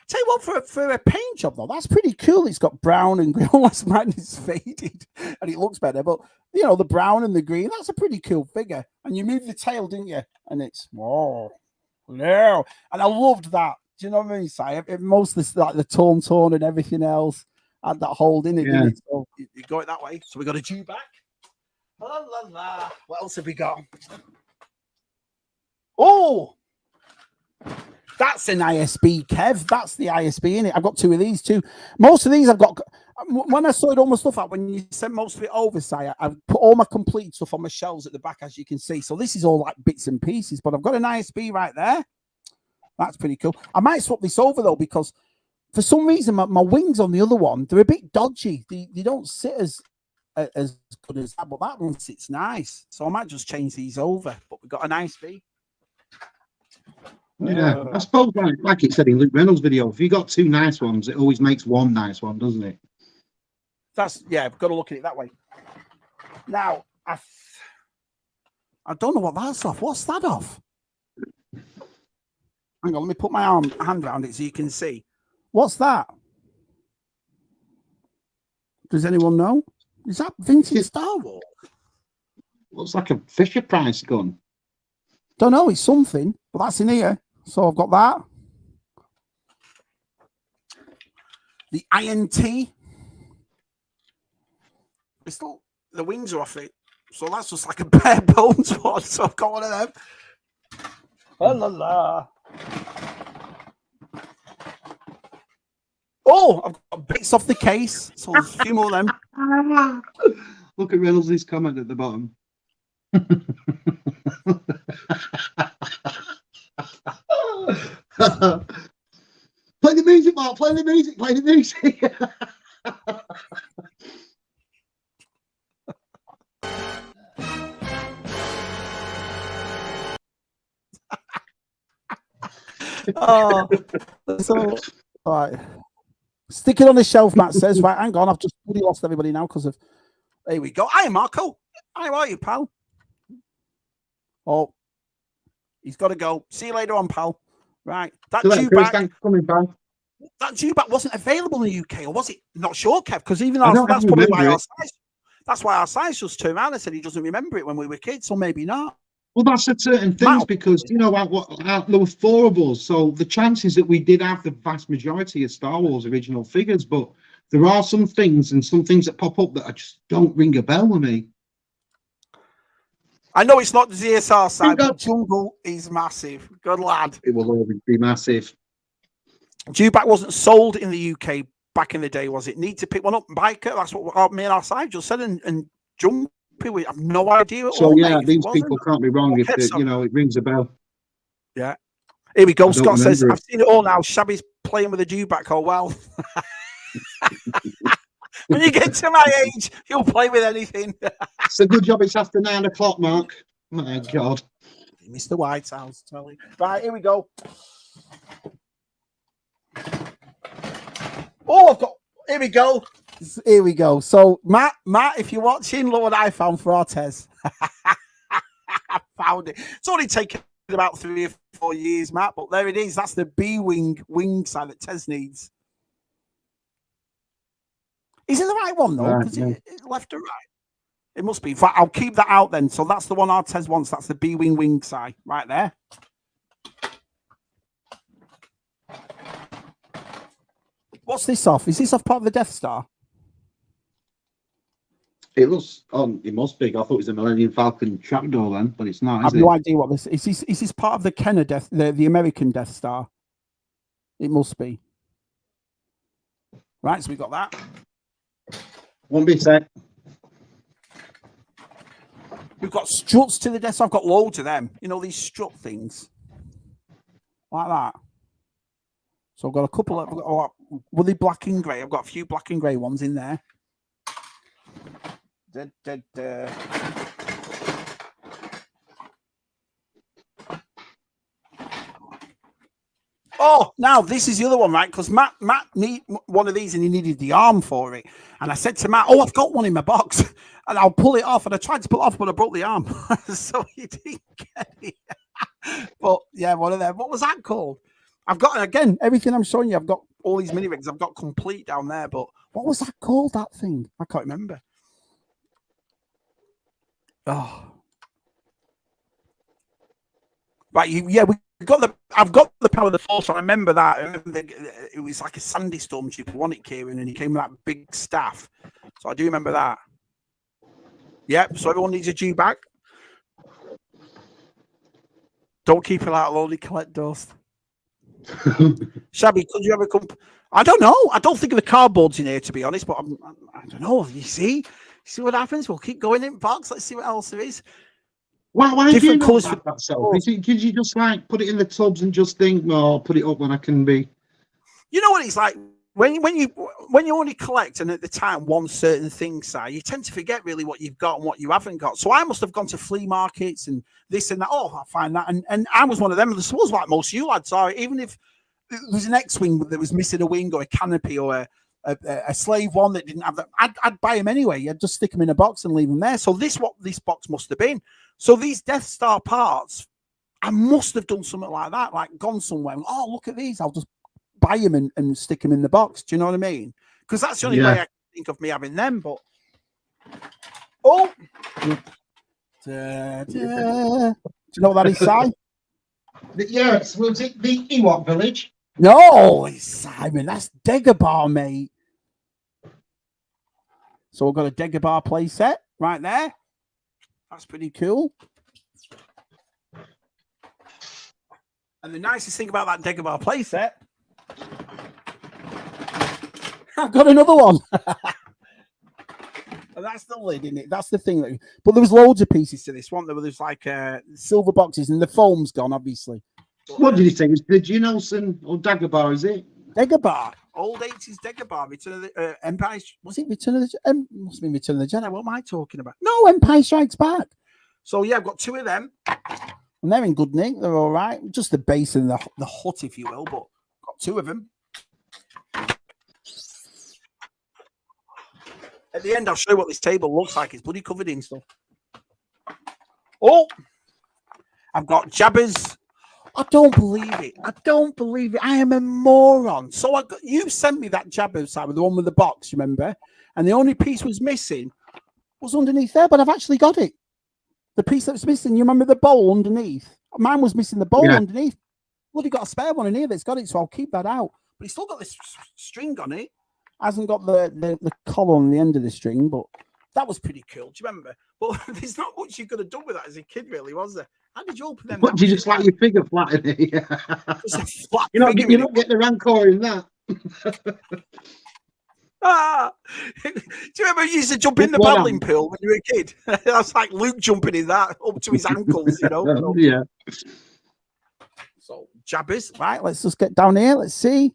Tell you what, for a paint job though, that's pretty cool. It's got brown and green. Unless mine is faded and it looks better, but you know the brown and the green. That's a pretty cool figure. And you move the tail, didn't you? And it's no. And I loved that. Do you know what I mean? Si? Most of this, like the Tauntaun and everything else, had that hold in it. Yeah. Didn't it? So you go it that way. So we got a Dewback. La, la, la. What else have we got? Oh, that's an ISB, Kev. That's the ISB in it. I've got two of these too. Most of these I've got. When I sorted all my stuff out, when you sent most of it over, Si, I've put all my complete stuff on my shelves at the back, as you can see. So this is all like bits and pieces, but I've got an ISB right there. That's pretty cool. I might swap this over though, because for some reason my wings on the other one, they're a bit dodgy. They don't sit as good as that, but that one sits nice. So I might just change these over. But we've got an ISB. Yeah, I suppose like it said in Luke Reynolds' video, if you got two nice ones, it always makes one nice one, doesn't it? Yeah, I've got to look at it that way. Now, I don't know what that's off. What's that off? Hang on, let me put my hand around it so you can see. What's that? Does anyone know? Is that vintage Star Wars? Looks like a Fisher Price gun. Don't know, it's something, but that's in here. So I've got that. The INT. It's still, the wings are off it. So that's just like a bare bones one. So I've got one of them. Oh, la, la. Oh, I've got bits off the case. So there's a few more of them. Look at Reynolds' comment at the bottom. Play the music, Mark. Play the music. Play the music. Oh, so right. Stick it on the shelf, Matt says. Right, hang on. I've just really lost everybody now because of. There we go. Hi, Marco. How are you, pal? Oh, he's got to go. See you later on, pal. Right. That dewback wasn't available in the UK, or was it? Not sure, Kev, because even that's probably why our size. That's why our size just turned around and said he doesn't remember it when we were kids, or maybe not. Well, that's a certain things because there were four of us, so the chances that we did have the vast majority of Star Wars original figures, but there are some things that pop up that I just don't ring a bell with me. I know it's not the ZSR side, but Jungle is massive. Good lad. It will always be massive. Dewback wasn't sold in the UK back in the day, was it? Need to pick one up and buy it. That's what me and our side just said. And Jungle, we have no idea. So yeah, these people can't be wrong if it rings a bell. Yeah. Here we go. Scott says, I've seen it all now. Shabby's playing with a Dewback. Oh, well. When you get to my age, you'll play with anything. It's a good job it's after 9 o'clock, Mark. My God. Mr. White House, Tony. Right, here we go. Oh, here we go. Here we go. So, Matt, if you're watching, look what I found for Artez. I found it. It's only taken about 3 or 4 years, Matt, but there it is. That's the wing side that Tez needs. Is it the right one, though? Is it left or right? It must be. In fact, I'll keep that out then. So that's the one Artez wants. That's the B-wing side right there. What's this off? Is this off part of the Death Star? It looks it must be. I thought it was a Millennium Falcon trapdoor then, but it's not. I have no idea what this is. Is this part of the Kenner Death, the American Death Star? It must be. Right, so we got that. Won't be set. We've got struts to the Death Star. I've got loads of them. You know, these strut things. Like that. So I've got a couple of, were they black and grey? I've got a few black and grey ones in there. Oh, now this is the other one, right? Because Matt need one of these and he needed the arm for it. And I said to Matt, I've got one in my box and I'll pull it off. And I tried to pull it off, but I broke the arm. So he didn't get it. But yeah, one of them. What was that called? I've got, again, everything I'm showing you, I've got all these mini rigs. I've got complete down there. But what was that called, that thing? I can't remember. Oh. Right, I've got the Power of the Force. I remember that. I remember it was like a Sandy Stormtrooper, wasn't it, Kieran? And he came with that big staff. So I do remember that. Yep, so everyone needs a Dewback. Don't keep it out, only collect dust. Shabby, could you ever come? I don't know. I don't think of the cardboard's in here, to be honest, but I don't know. You see what happens? We'll keep going in box. Let's see what else there is. Why do you Different not colours like for that self? Could you just like put it in the tubs and just think, no, put it up when I can be? You know what it's like when you only collect and at the time one certain thing, Si, you tend to forget really what you've got and what you haven't got. So I must have gone to flea markets and this and that. Oh, I find that, and I was one of them. I suppose like most of you lads are. Even if there was an X-wing that was missing a wing or a canopy or a slave one that didn't have that, I'd buy them anyway. I'd just stick them in a box and leave them there. So this box must have been. So these Death Star parts, I must have done something like that, like gone somewhere. Oh, look at these! I'll just buy them and stick them in the box. Do you know what I mean? Because that's the only way I can think of me having them. But do you know what that is, Si? Yes, was it the Ewok village? No, it's Simon. That's Dagobah, mate. So we've got a Dagobah play set right there. That's pretty cool. And the nicest thing about that Dagobah play set, I've got another one. And that's the lid, isn't it? That's the thing. But there was loads of pieces to this one. There was like silver boxes, and the foam's gone, obviously. What did you say? It was the Genelson or Dagobah, is it? Dagobah. Old 80s Dagobah, Return of the Empire. Was it Return of the must have been Return of the Jedi. What am I talking about? No, Empire Strikes Back. So yeah, I've got two of them. And they're in good nick. They're all right. Just the base and the hut, if you will, but got two of them. At the end, I'll show you what this table looks like. It's bloody covered in stuff. Oh, I've got Jabba's. I don't believe it. I don't believe it. I am a moron. So you sent me that Jabba side with the one with the box, remember? And the only piece was missing was underneath there, but I've actually got it. The piece that was missing, you remember the bowl underneath? Mine was missing the bowl underneath. Bloody got a spare one in here that's got it, so I'll keep that out. But it's still got this string on it. Hasn't got the collar on the end of the string, but that was pretty cool. Do you remember? But there's not much you could have done with that as a kid, really, was there? How did you open them? What, did you just like your figure flat in it? Just a flat you don't figure get the rancor in that. Do you remember you used to jump in the paddling pool when you were a kid? That's like Luke jumping in that up to his ankles, you know? So, yeah. So, Jabba's. Right, let's just get down here. Let's see.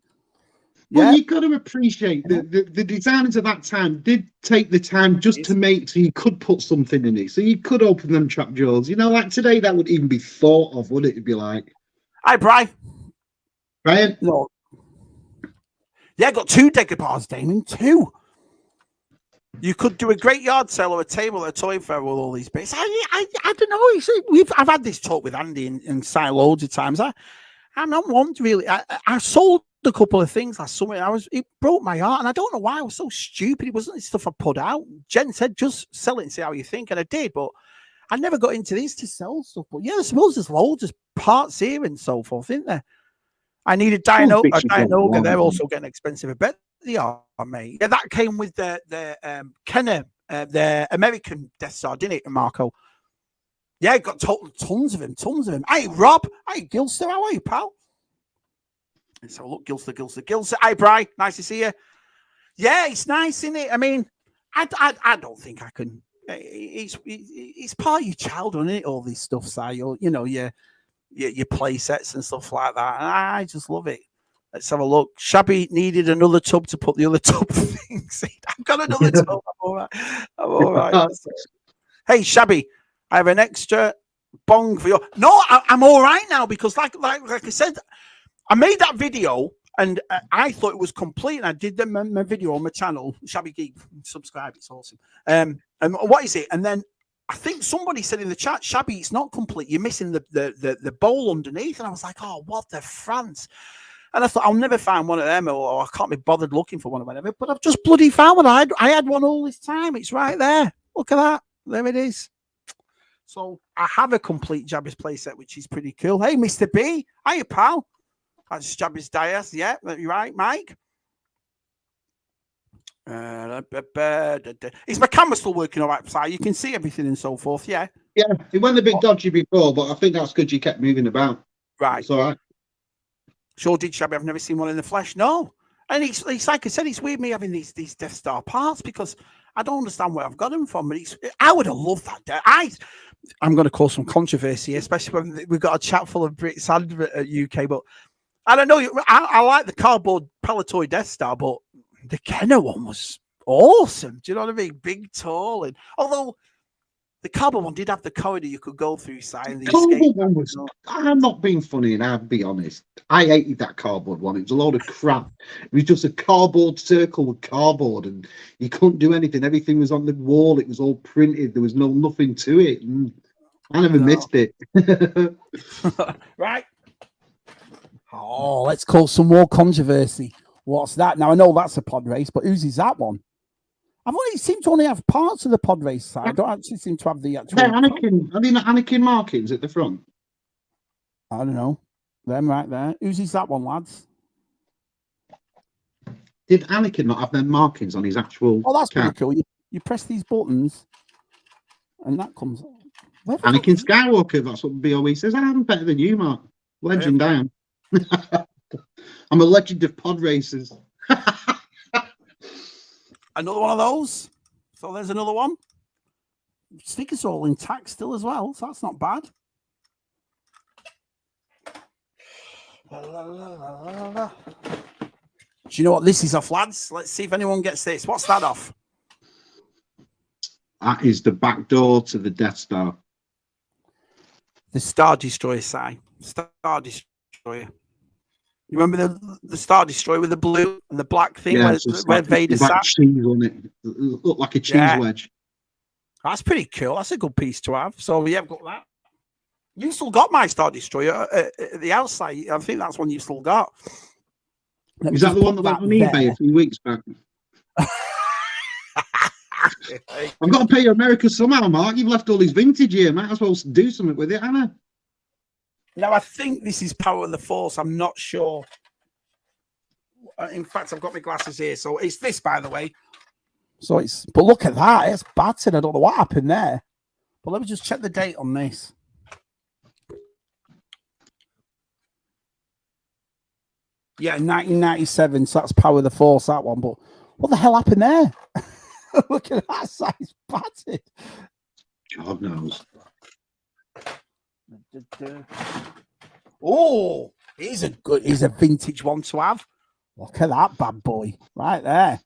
Well, you've got to appreciate the designers of that time did take the time just to make so you could put something in it. So you could open them trap jaws. You know, like today, that would even be thought of, would it? It'd be like, hi, Brian. Brian? No. Yeah, I got two Dagobahs, Damon. Two. You could do a great yard sale or a table or a toy fair with all these bits. I don't know. You see, I've had this talk with Andy and Si loads of times. I'm not one to really. I sold a couple of things last summer. It broke my heart, and I don't know why. I was so stupid. It wasn't stuff I put out. Jen said just sell it and see how you think, and I did. But I never got into these to sell stuff. But yeah, I suppose there's loads of parts here and so forth, isn't there? I need a Dianoga. They're also getting expensive. I bet they are, mate. Yeah, that came with the Kenner, the American Death Star, didn't it, Marco? Yeah, got tons of him. Hey, Rob. Hey, Gilster. How are you, pal? Let's have a look. Gilster. Hi, Bri. Nice to see you. Yeah, it's nice, isn't it? I mean, I don't think I can. It's part of your childhood, isn't it? All this stuff, Si. Your play sets and stuff like that. And I just love it. Let's have a look. Shabby needed another tub to put the other tub things in. I've got another tub. I'm all right. Hey, Shabby, I have an extra bong for you. No, I'm all right now because, like I said, I made that video and I thought it was complete. And I did my video on my channel, Shabby Geek. Subscribe, it's awesome. And what is it? And then I think somebody said in the chat, Shabby, it's not complete. You're missing the bowl underneath. And I was like, oh, what the France? And I thought, I'll never find one of them, or I can't be bothered looking for one or whatever. But I've just bloody found one. I had one all this time. It's right there. Look at that. There it is. So I have a complete Jabba's playset, which is pretty cool. Hey, Mr. B. Hiya, pal. That's Jabba's Dias. Yeah, you're right, Mike. Is my camera still working all right, Si? You can see everything and so forth, yeah? Yeah, it went a bit dodgy before, but I think that's good you kept moving about. Right. It's all right. Sure did, Shabby. I've never seen one in the flesh. No. And it's like I said, it's weird me having these Death Star parts because I don't understand where I've got them from. But I would have loved that. I'm going to cause some controversy, especially when we've got a chat full of Brits and UK. But I don't know. I like the cardboard Palatoy Death Star, but the Kenner one was awesome. Do you know what I mean? Big, tall, and although the cardboard one did have the corridor you could go through, sign the cardboard one was. I'm not being funny, and I'll be honest. I hated that cardboard one. It was a load of crap. It was just a cardboard circle with cardboard, and you couldn't do anything. Everything was on the wall. It was all printed. There was nothing to it. And I never missed it. Right. Oh, let's call some more controversy. What's that? Now I know that's a pod race, but whose is that one? I've only seemed to only have parts of the pod race side. I don't actually seem to have the actual. Hey, Anakin, are they not Anakin markings at the front? I don't know. Them right there. Whose is that one, lads? Did Anakin not have them markings on his actual? Oh, that's pretty cap? cool. You press these buttons, and that comes. Anakin Skywalker. That's what BOE says. I'm better than you, Mark. Legend, I am. I'm a legend of pod racers. Another one of those. So there's another one. Stickers are all intact still as well, so that's not bad. Do you know what this is off, lads? Let's see if anyone gets this. What's that off? That is the back door to the Death Star. The Star Destroyer sign. Star Destroyer. You remember the Star Destroyer with the blue and the black thing where Vader sat? Cheese on it. It looked like a cheese wedge. That's pretty cool. That's a good piece to have. So yeah, I've got that. You still got my Star Destroyer at the outside. I think that's one you still got. Is that the one that went on eBay a few weeks back? I've got to pay you America somehow, Mark. You've left all these vintage here. Might as well do something with it, Anna. Now, I think this is Power of the Force. I'm not sure. In fact, I've got my glasses here. So it's this, by the way. So but look at that. It's battered. I don't know what happened there. But let me just check the date on this. Yeah, 1997. So that's Power of the Force, that one. But what the hell happened there? Look at that size battered. God knows. Oh, he's a vintage one to have. Look at that bad boy right there.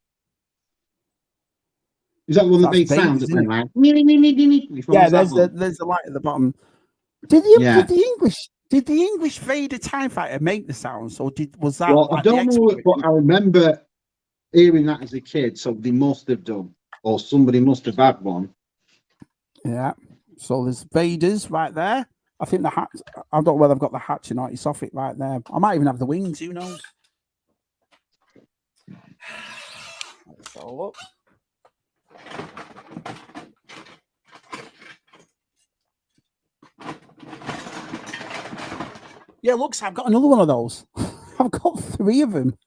Is that one that makes sound? Yeah, there's the light at the bottom. Did the English Vader TIE Fighter make the sounds, or was that? Well, I don't know, but I remember hearing that as a kid, so they must have done, or somebody must have had one. Yeah. So there's Vader's right there. I think the hat. I don't know whether I've got the hatch or not. It's off it right there. I might even have the wings. Who knows? Let's have a look. Yeah, looks. I've got another one of those. I've got 3 of them.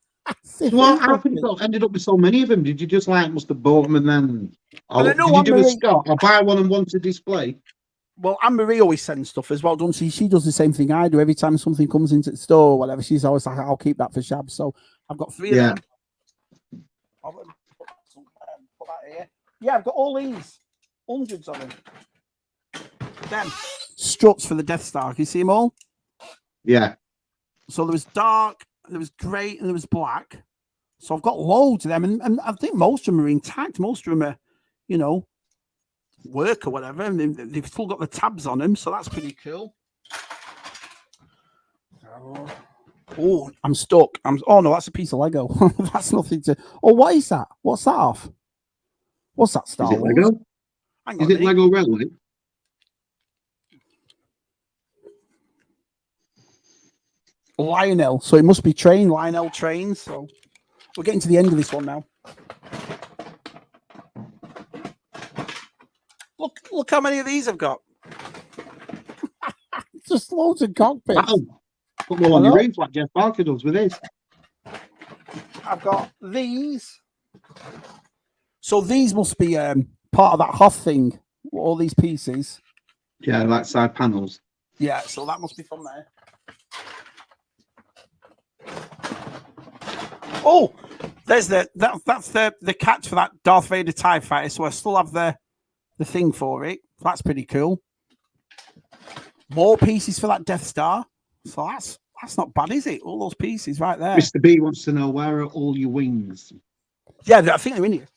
Well, how come you ended up with so many of them? Did you just must have bought them and then? Did you do a Scott? I'll buy one and one to display. Well, Anne-Marie always sends stuff as well, doesn't she? She does the same thing I do. Every time something comes into the store or whatever, she's always like, I'll keep that for Shab. So I've got 3 of them. I'll put that here. Yeah, I've got all these. Hundreds of them. Then struts for the Death Star. Can you see them all? Yeah. So there was dark, there was grey, and there was black. So I've got loads of them. And I think most of them are intact. Most of them are, work or whatever, and they've still got the tabs on them, so that's pretty cool. Oh, I'm stuck. Oh no, that's a piece of Lego. That's nothing to. Oh, what is that? What's that off? What's that? Star Is it Wars? Lego? Is it Lego Railway? Lionel. So it must be train. Lionel trains. So we're getting to the end of this one now. Look how many of these I've got. Just loads of cockpits. Put one on your range like Jeff Barker does with his. I've got these. So these must be part of that Hoth thing. All these pieces. Yeah, like side panels. Yeah, so that must be from there. Oh, There's that's the catch for that Darth Vader TIE fighter. So I still have the thing for it. That's pretty cool. More pieces for that Death Star. So that's not bad, is it? All those pieces right there. Mr. B wants to know, where are all your wings? Yeah, I think they're in here.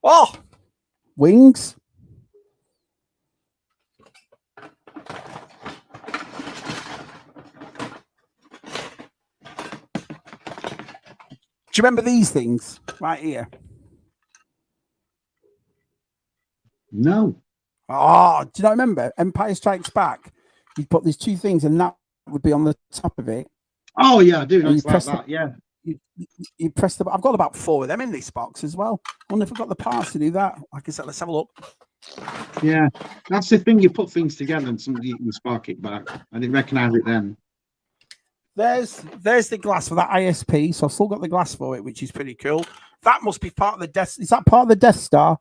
Oh, Wings. Do you remember these things right here? No. Oh, do you not remember? Empire Strikes Back. You put these two things, and that would be on the top of it. Oh yeah, I do. And It's like that. Yeah. You press the. I've got about 4 of them in this box as well. I wonder if I've got the parts to do that. Like I said, let's have a look. Yeah, that's the thing. You put things together, and somebody can spark it back. I didn't recognise it then. There's the glass for that ISP. So I've still got the glass for it, which is pretty cool. That must be part of the Death. Is that part of the Death Star?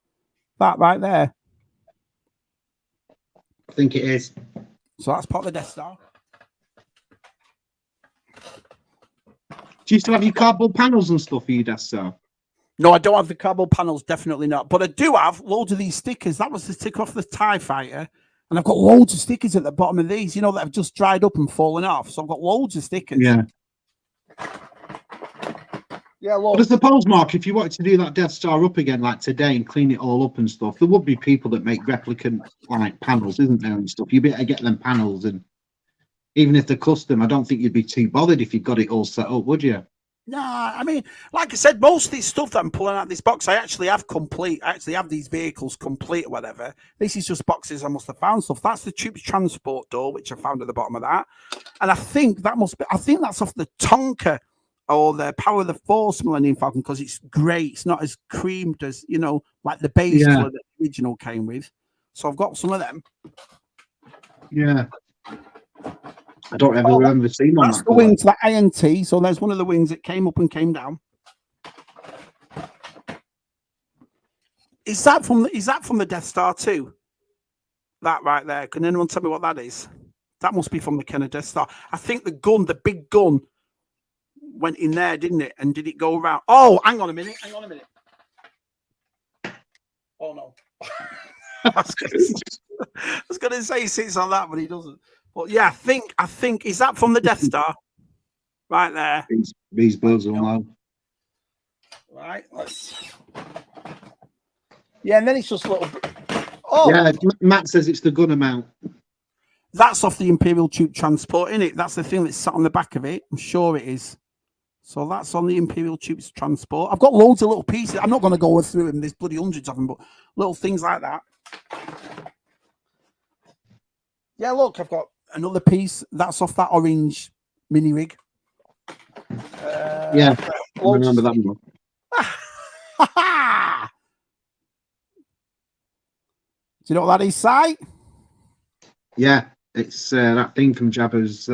That right there. I think it is. So that's part of the Death Star. Do you still have your cardboard panels and stuff for your Death Star? No, I don't have the cardboard panels, definitely not. But I do have loads of these stickers. That was the sticker off the TIE fighter. And I've got loads of stickers at the bottom of these, you know, that have just dried up and fallen off. So I've got loads of stickers. Yeah. Yeah, But I look. suppose, Mark, if you wanted to do that Death Star up again, like today, and clean it all up and stuff, there would be people that make replicant like panels, isn't there, and stuff. You'd better get them panels, and even if they're custom, I don't think you'd be too bothered if you got it all set up, would you? Nah, I mean, like I said, most of this stuff that I'm pulling out of this box, I actually have complete. I actually have these vehicles complete or whatever. This is just boxes I must have found stuff. That's the tube transport door, which I found at the bottom of that. And I think that must be, I think that's off the Tonka or the Power of the Force Millennium Falcon, because it's grey. It's not as creamed as, you know, like the base color that the original came with. So I've got some of them. Yeah. I don't ever remember seeing one. That's the wing to the INT. So there's one of the wings that came up and came down. Is that from the Death Star too? That right there. Can anyone tell me what that is? That must be from the Kenner Death Star. I think the gun, the big gun, went in there, didn't it? And did it go around? Oh, hang on a minute. Oh no. I was gonna say he sits on that, but he doesn't. But yeah, I think is that from the Death Star? Right there. These birds are low. Right, let's. Yeah, and then it's just a little. Oh, Yeah, Matt says it's the gun amount. That's off the Imperial Troop Transport, isn't it? That's the thing that's sat on the back of it. I'm sure it is. So that's on the Imperial Troops Transport. I've got loads of little pieces. I'm not going to go through them. There's bloody hundreds of them, but little things like that. Yeah, look, I've got another piece. That's off that orange mini rig. Yeah, I remember that one. Do you know what that is, Si? Yeah, it's that thing from Jabba's.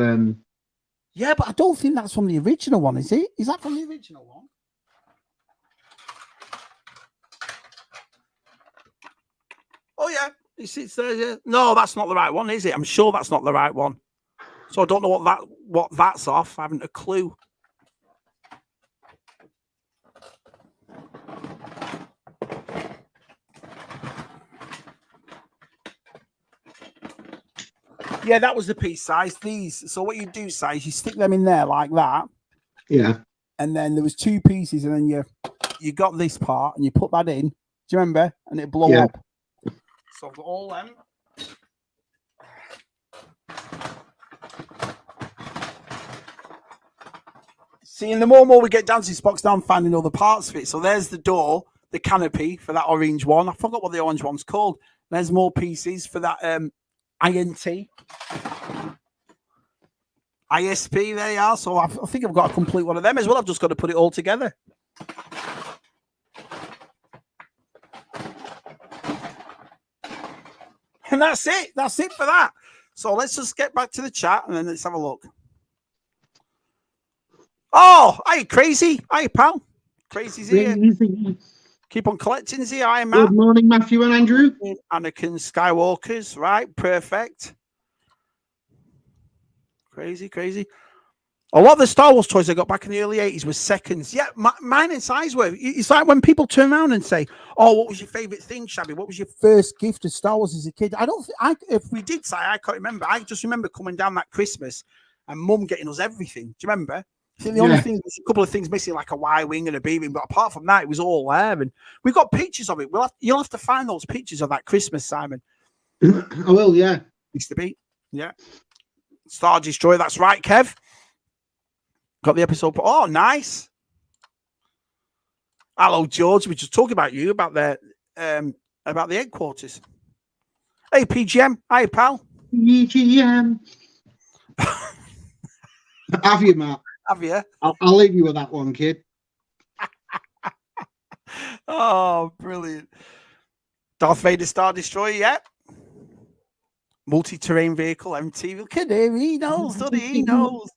Yeah, but I don't think that's from the original one, is it? Is that from the original one? Oh yeah, it's there. Yeah. No, that's not the right one, is it? I'm sure that's not the right one. So I don't know what that's off. I haven't a clue. Yeah, that was the piece size. These. So what you do, size, you stick them in there like that. Yeah. And then there was 2 pieces, and then you got this part, and you put that in. Do you remember? And it blow up. So I've got all them. See, and the more and more we get down to this box, now I'm finding all the parts of it. So there's the door, the canopy for that orange one. I forgot what the orange one's called. There's more pieces for that INT. ISP, there you are. So I think I've got a complete one of them as well. I've just got to put it all together. And that's it. That's it for that. So let's just get back to the chat and then let's have a look. Oh, hey, Crazy. Hey, pal. Crazy's here. Crazy. Keep on collecting. Here. Hi, Matt. Good morning, Matthew and Andrew. Anakin Skywalkers. Right. Perfect. Crazy. A lot of the Star Wars toys I got back in the early 80s was seconds. Yeah, mine and size were. It's like when people turn around and say, "Oh, what was your favorite thing, Shabby? What was your First gift of Star Wars as a kid. I don't think if we did say, I can't remember. I just remember coming down that Christmas and Mum getting us everything. Do you remember? I think the only thing was a couple of things missing, like a Y-wing and a B-wing, but apart from that, it was all there. And we've got pictures of it. You'll have to find those pictures of that Christmas, Simon. I will, yeah. Used to be, yeah. Star Destroyer. That's right, Kev. Got the episode. Oh, nice. Hello, George. We just talking about you about the headquarters. Hey, PGM. Hi, pal. PGM. Have you, Matt? Have you? I'll leave you with that one, kid. Oh, brilliant. Darth Vader Star Destroyer, yeah. Multi-terrain vehicle, MT. Look at him. He knows, doesn't he? He knows.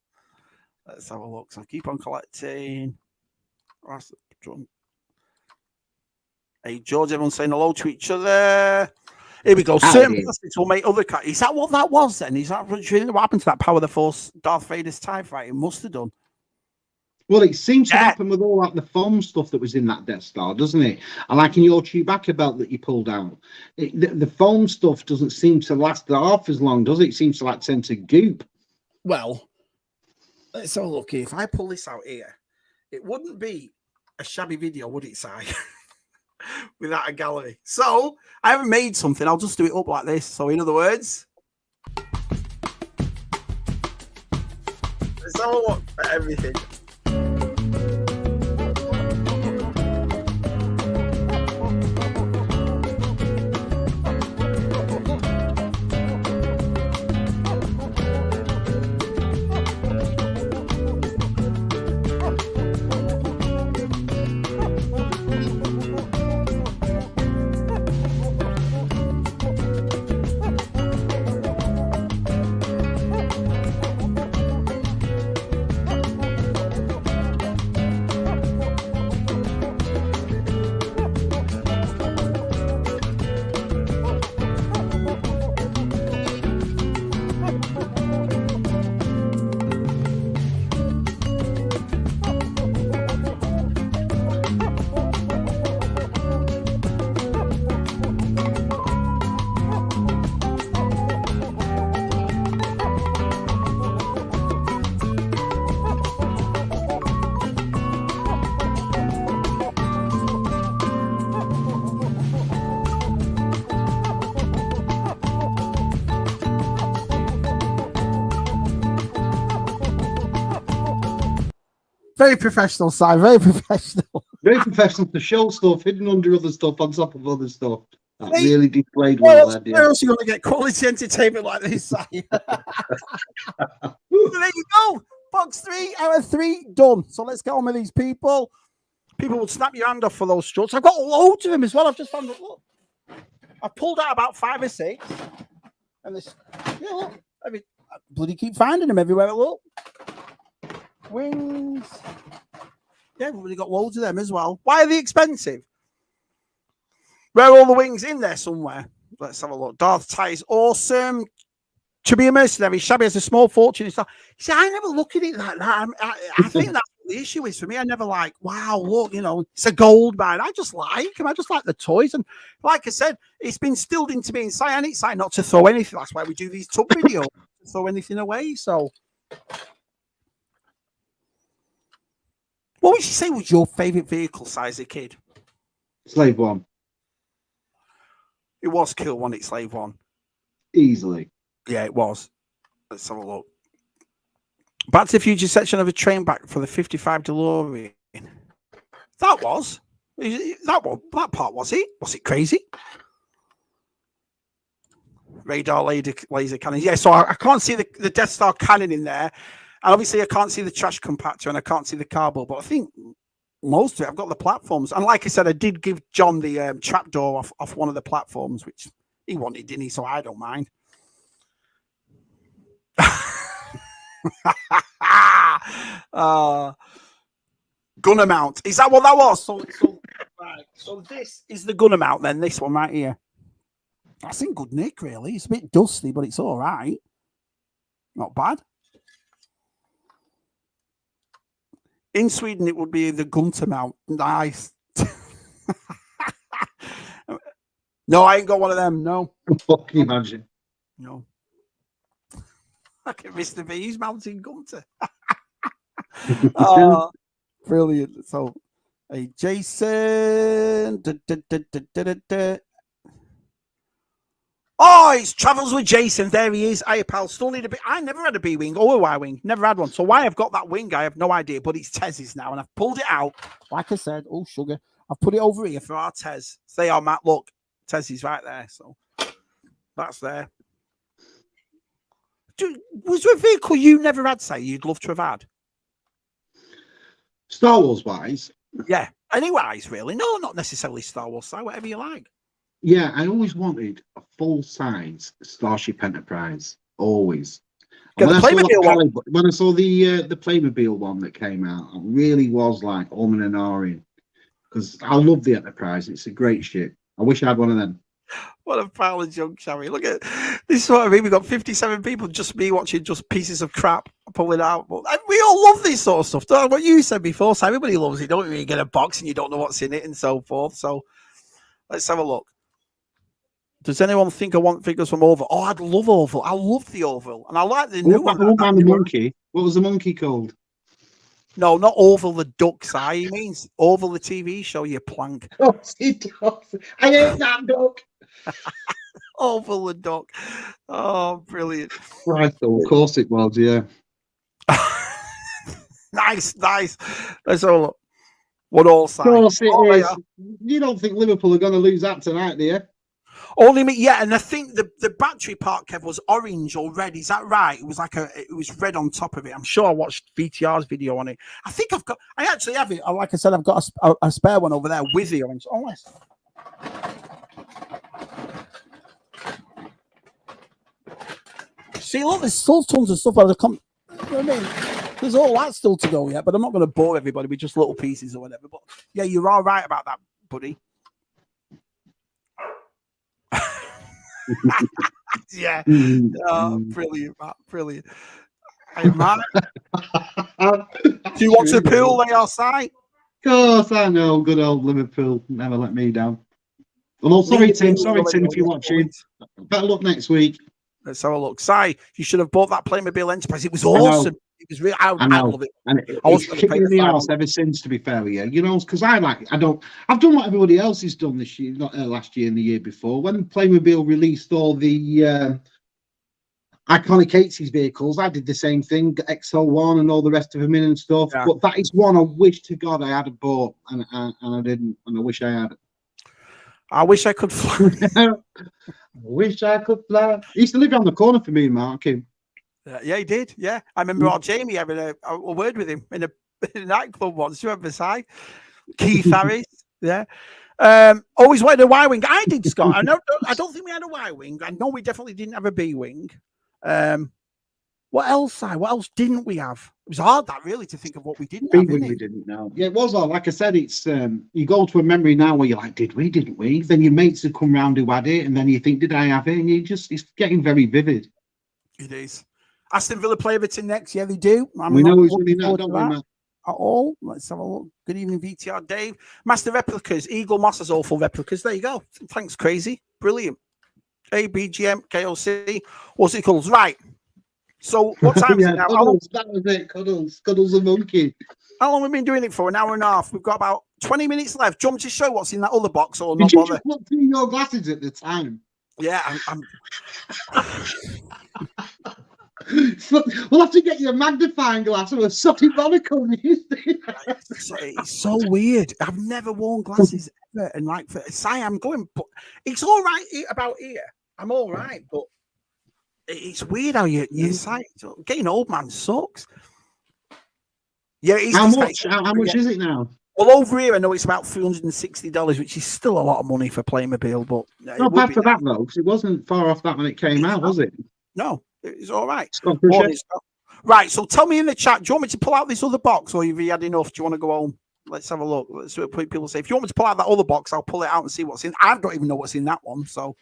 Let's have a look. So keep on collecting. Hey, George, everyone's saying hello to each other. Here we go. Certain plastics will make other cars. Is that what that was then? Is that what happened to that Power of the Force Darth Vader's TIE fighter? It must have done. Well, it seems to happen with all like the foam stuff that was in that Death Star, doesn't it? And like in your Chewbacca belt that you pulled out, the foam stuff doesn't seem to last half as long, does it? It seems to like tend to goop. Well, let's have a look here. If I pull this out here, it wouldn't be a shabby video, would it, Si? Without a gallery. So I haven't made something. I'll just do it up like this. So in other words, let's have a look at everything. Very professional, Si. Very professional. Very professional to show stuff hidden under other stuff on top of other stuff. That really displayed well. Where else are you going to get quality entertainment like this, Si? There you go. Box 3 out of 3 done. So let's get on with these people. People would snap your hand off for those struts. I've got loads of them as well. I've just found look. I've pulled out about 5 or 6. And this, yeah, look. I mean, I bloody keep finding them everywhere. Look. Wings. Yeah, we've really got loads of them as well. Why are they expensive? Where are all the wings in there somewhere? Let's have a look. Darth Tie is awesome. To be a mercenary, Shabby has a small fortune. It's like, see, I never look at it like that. I think that's what the issue is for me. I never like, wow, look, you know, it's a gold mine. I just like them. I just like the toys. And like I said, it's been instilled into me inside, and it's like not to throw anything. That's why we do these tub videos, to throw anything away. So, what would you say was your favorite vehicle size as a kid? Slave One. It was Kill One, it's Slave One. Easily. Yeah, it was. Let's have a look. Back to the Future section of a train back for the 55 DeLorean. That was. That part, was it? Was it crazy? Radar laser cannon. Yeah, so I can't see the Death Star cannon in there. And obviously I can't see the trash compactor and I can't see the cardboard, but I think most of it, I've got the platforms. And like I said, I did give John the trapdoor off one of the platforms, which he wanted, didn't he? So I don't mind. Gunner mount. Is that what that was? Right. So this is the gunner mount then, this one right here. That's in good nick, really. It's a bit dusty, but it's all right. Not bad. In Sweden, it would be the Gunter mount. Nice. No, I ain't got one of them. No. Fuck, can you imagine? No. Look at Mr. V. He's mounting Gunter. Oh, brilliant. So, hey, Jason. Oh, it's Travels with Jason. There he is. Hey, pal. Still need a bit. I never had a B wing or a Y wing. Never had one. So why I've got that wing, I have no idea. But it's Tez's now, and I've pulled it out. Like I said, oh sugar. I've put it over here for our Tez. Say, oh Matt, look, Tez is right there. So that's there. Was there a vehicle you never had? Say you'd love to have had. Star Wars wise, Yeah. Anyways, really, no, not necessarily Star Wars. Say whatever you like. yeah, I always wanted a full size Starship Enterprise. Always. Get the Playmobil one. When I saw the Playmobil one that came out, I really was like Omen and Arian, because I love the Enterprise. It's a great ship. I wish I had one of them. What a pile of junk, Shabby. Look at this is what I mean. We've got 57 people, just me watching just pieces of crap pulling out. But we all love this sort of stuff. Don't what you said before, so everybody loves it, don't you? You get a box and you don't know what's in it and so forth. So let's have a look. Does anyone think I want figures from Oval? Oh, I'd love Oval. I love the Oval. And I like the new one. The monkey. What was the monkey called? No, not Oval the duck, Si. He means Oval the TV show, you plank. Oh, he does. I hate that duck. Oval the duck. Oh, brilliant. Right, of course it was, yeah. Nice. Let's have a look. What all sides? Of course it is. You don't think Liverpool are going to lose that tonight, do you? Only me, yeah. And I think the battery part, Kev, was orange or red. Is that right? It was it was red on top of it. I'm sure I watched VTR's video on it. I think I actually have it. Like I said, I've got a spare one over there with the orange. Oh, yes. See, look, there's still tons of stuff. You know what I mean? There's all that still to go yet, but I'm not going to bore everybody with just little pieces or whatever. But yeah, you're all right about that, buddy. Yeah. Oh, brilliant, Matt. Brilliant. Hey, Matt. Do you watch the pool lay outside? Of course, I know. Good old Liverpool never let me down. Well, sorry, Tim. Sorry, Tim, if you're watching. Better luck next week. Let's have a look. Si, you should have bought that Playmobil Enterprise. It was awesome. It was really. I love it. And it's kicking me ass ever since. To be fair with you, you know, because I've done what everybody else has done this year, not last year and the year before. When Playmobil released all the iconic 80s vehicles, I did the same thing, XL1 and all the rest of them in and stuff. Yeah. But that is one I wish to God I had bought, and I didn't, and I wish I had. I wish I could fly. I wish I could fly. He used to live around the corner for me and Mark. Yeah, he did. Yeah, I remember Jamie having a word with him in a nightclub once. You remember, Si? Keith Harris. Yeah. Always wanted a Y wing. I did, Scott. I don't think we had a Y wing. I know we definitely didn't have a B wing. What else, Si? What else didn't we have? It was hard that really to think of what we didn't have. We didn't know. Yeah, it was all. Like I said, it's you go to a memory now where you're like, did we? Didn't we? Then your mates have come round who had it, and then you think, did I have it? And it's getting very vivid. It is. Aston Villa play Everton next. Yeah, they do. We know who's winning that, don't we, Matt? At all. Let's have a look. Good evening, VTR Dave. Master replicas. Eagle Moss has awful replicas. There you go. Thanks, crazy. Brilliant. ABGM KOC. What's it called? Right. So what time is it now? Cuddles, that was it. Cuddles the monkey. How long have we been doing it for? An hour and a half. We've got about 20 minutes left. Do you want me to show what's in that other box or not? Did you just look through your glasses at the time? Yeah, I'm... We'll have to get you a magnifying glass or a sooty monocle. It's so weird. I've never worn glasses ever, and like for I'm going, but it's all right about here. I'm all right, but it's weird how your sight getting old, man, sucks. Yeah, it's how much is it now? Well, over here, I know it's about $360, which is still a lot of money for Playmobil, but not bad for that though, because it wasn't far off that when it came out, was it? No. It's all right. Right, so tell me in the chat, do you want me to pull out this other box or have you had enough? Do you want to go home? Let's have a look. Let's see what people say. If you want me to pull out that other box, I'll pull it out and see what's in. I don't even know what's in that one. So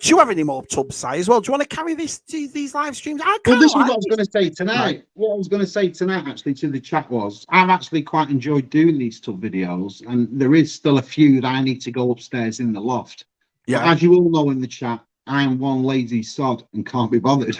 Do you have any more tubs, Si, as well? Do you want to carry these live streams? Well, this is what I was going to say tonight. What I was going to say tonight, actually, to the chat was, I've actually quite enjoyed doing these tub videos, and there is still a few that I need to go upstairs in the loft. Yeah. But as you all know in the chat, I am one lazy sod and can't be bothered.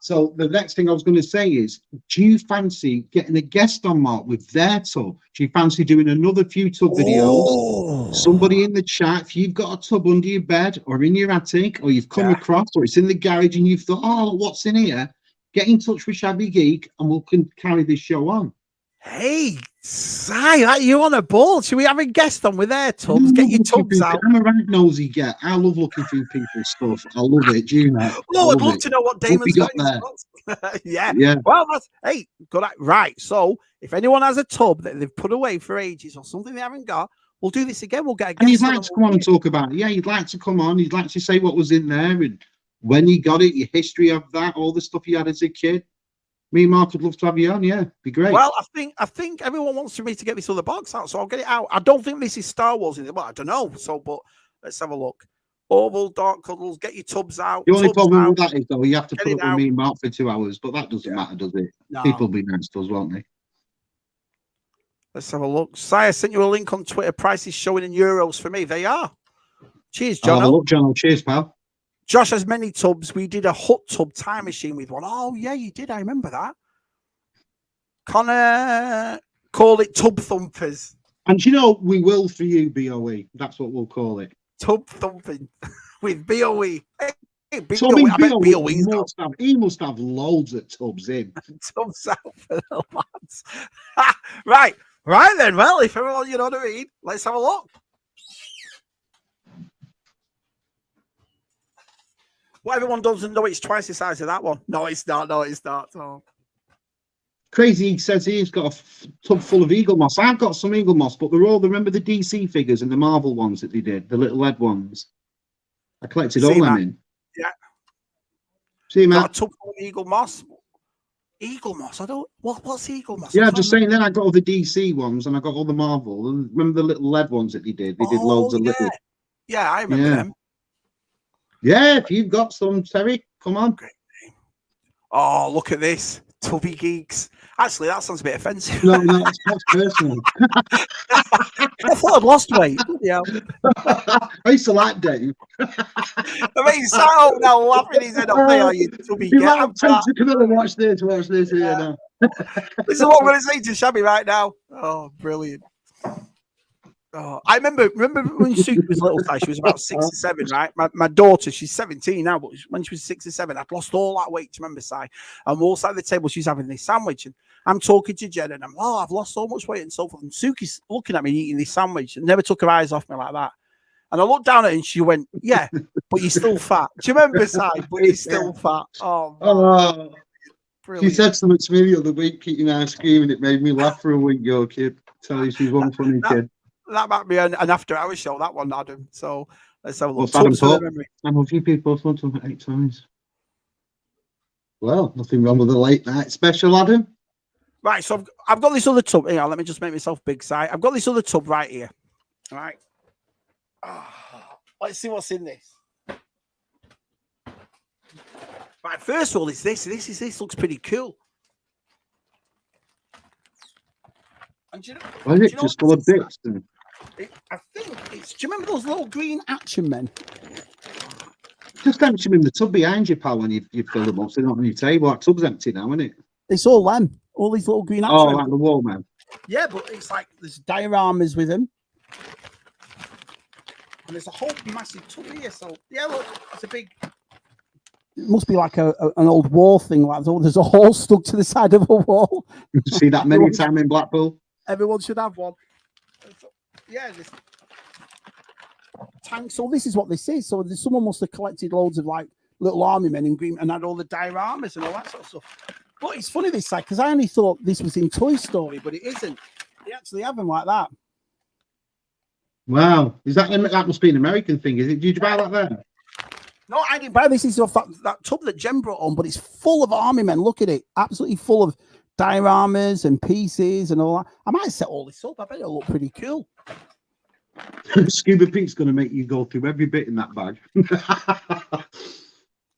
So the next thing I was going to say is, do you fancy getting a guest on, Mark, with their tub? Do you fancy doing another few tub videos? Somebody in the chat, if you've got a tub under your bed or in your attic, or you've come across, or it's in the garage and you've thought, oh, what's in here? Get in touch with Shabby Geek and we can carry this show on. Hey, Si, you on a ball? Should we have a guest on with their tubs? Get your tubs out. I'm a right nosy get. I love looking through people's stuff. I love it. Do you know? Oh, I'd love to know what Damon's got there. Yeah. Well, hey, good. Right. So, if anyone has a tub that they've put away for ages or something they haven't got, we'll do this again. We'll get a guest. And you'd like to come on and talk about it. Yeah, you'd like to come on. You'd like to say what was in there and when you got it, your history of that, all the stuff you had as a kid. Me and Mark would love to have you on. Yeah, be great. Well, I think everyone wants me to get this other box out, so I'll get it out. I don't think this is Star Wars in it. Well, I don't know. So, but let's have a look. Orville, Dark Cuddles, get your tubs out. The only problem with that is, though, you have to put up with me and Mark for 2 hours, but that doesn't matter, does it? No. People will be nice to us, won't they? Let's have a look. Si, I sent you a link on Twitter. Prices showing in euros for me. They are. Cheers, John. Have a look, John. Cheers, pal. Josh has many tubs. We did a hot tub time machine with one. Oh, yeah, you did. I remember that. Connor, call it Tub Thumpers. And you know, we will for you, BOE. That's what we'll call it. Tub Thumping with BOE. Hey, so I bet he must have loads of tubs in. Tubs out for the lads. Right then. Well, if everyone, you know what I mean, let's have a look. What everyone doesn't know, it's twice the size of that one. No, it's not. Oh. Crazy says he's got a tub full of Eagle Moss. I've got some Eagle Moss, but they're all, remember the DC figures and the Marvel ones that they did, the little lead ones? I collected all them in. Yeah. See, man. Got a tub full of Eagle Moss. Eagle Moss? I don't. What's Eagle Moss? Yeah, just saying. Then I got all the DC ones and I got all the Marvel. And remember the little lead ones that they did? They did loads of little. Yeah, I remember them. Yeah, if you've got some, Terry, come on. Great name. Oh, look at this. Tubby Geeks. Actually, that sounds a bit offensive. No, that's personal. I thought I'd lost weight. Yeah. I used to like Dave. I mean, he's sat out now laughing his head up there. You Tubby Geeks. Come on and watch this. Here now. This is what I'm going to say to Shabby right now. Oh, brilliant. Oh, I remember when Suki was little, she was about 6 or 7, right? My daughter, she's 17 now, but when she was 6 or 7, I'd lost all that weight. Do you remember, Si? And we're all sat at the table, she's having this sandwich, and I'm talking to Jen, and I've lost so much weight and so forth. And Suki's looking at me eating this sandwich and never took her eyes off me like that. And I looked down at her and she went, yeah, but you're still fat. Do you remember, Si? But you're still fat. Oh, she said something to me the other week, eating ice cream, and it made me laugh for a week, your kid. Tell you she's one funny kid. That might be an after-hours show, that one, Adam. So let's have a look. I'm a few people have to 8 times. Well, nothing wrong with the late night special, Adam. Right, so I've got this other tub. Hang on, let me just make myself big, Si. I've got this other tub right here. All right. Let's see what's in this. Right, first of all, it's this. This looks pretty cool. And do you know, just full of bits. I think it's. Do you remember those little green action men? Just empty them in the tub behind you, pal, when you fill them up. So they're not on your table. That tub's empty now, isn't it? It's all them. All these little green action men. Like the wall man. Yeah, but it's like there's dioramas with them. And there's a whole massive tub here. So, yeah, look, it's a big. It must be like an old wall thing. Like there's a hole stuck to the side of a wall. You see that many times in Blackpool? Everyone should have one. Yeah, this tank. So this is what this is. So someone must have collected loads of like little army men in green and had all the dioramas and all that sort of stuff. But it's funny this side because I only thought this was in Toy Story, but it isn't. They actually have them like that. Wow, that must be an American thing? Is it? Did you buy that there? No, I didn't buy this. Is that tub that Jen brought on, but it's full of army men. Look at it, absolutely full of dioramas and pieces and all that. I might set all this up. I bet it'll look pretty cool. Scuba Pete's going to make you go through every bit in that bag.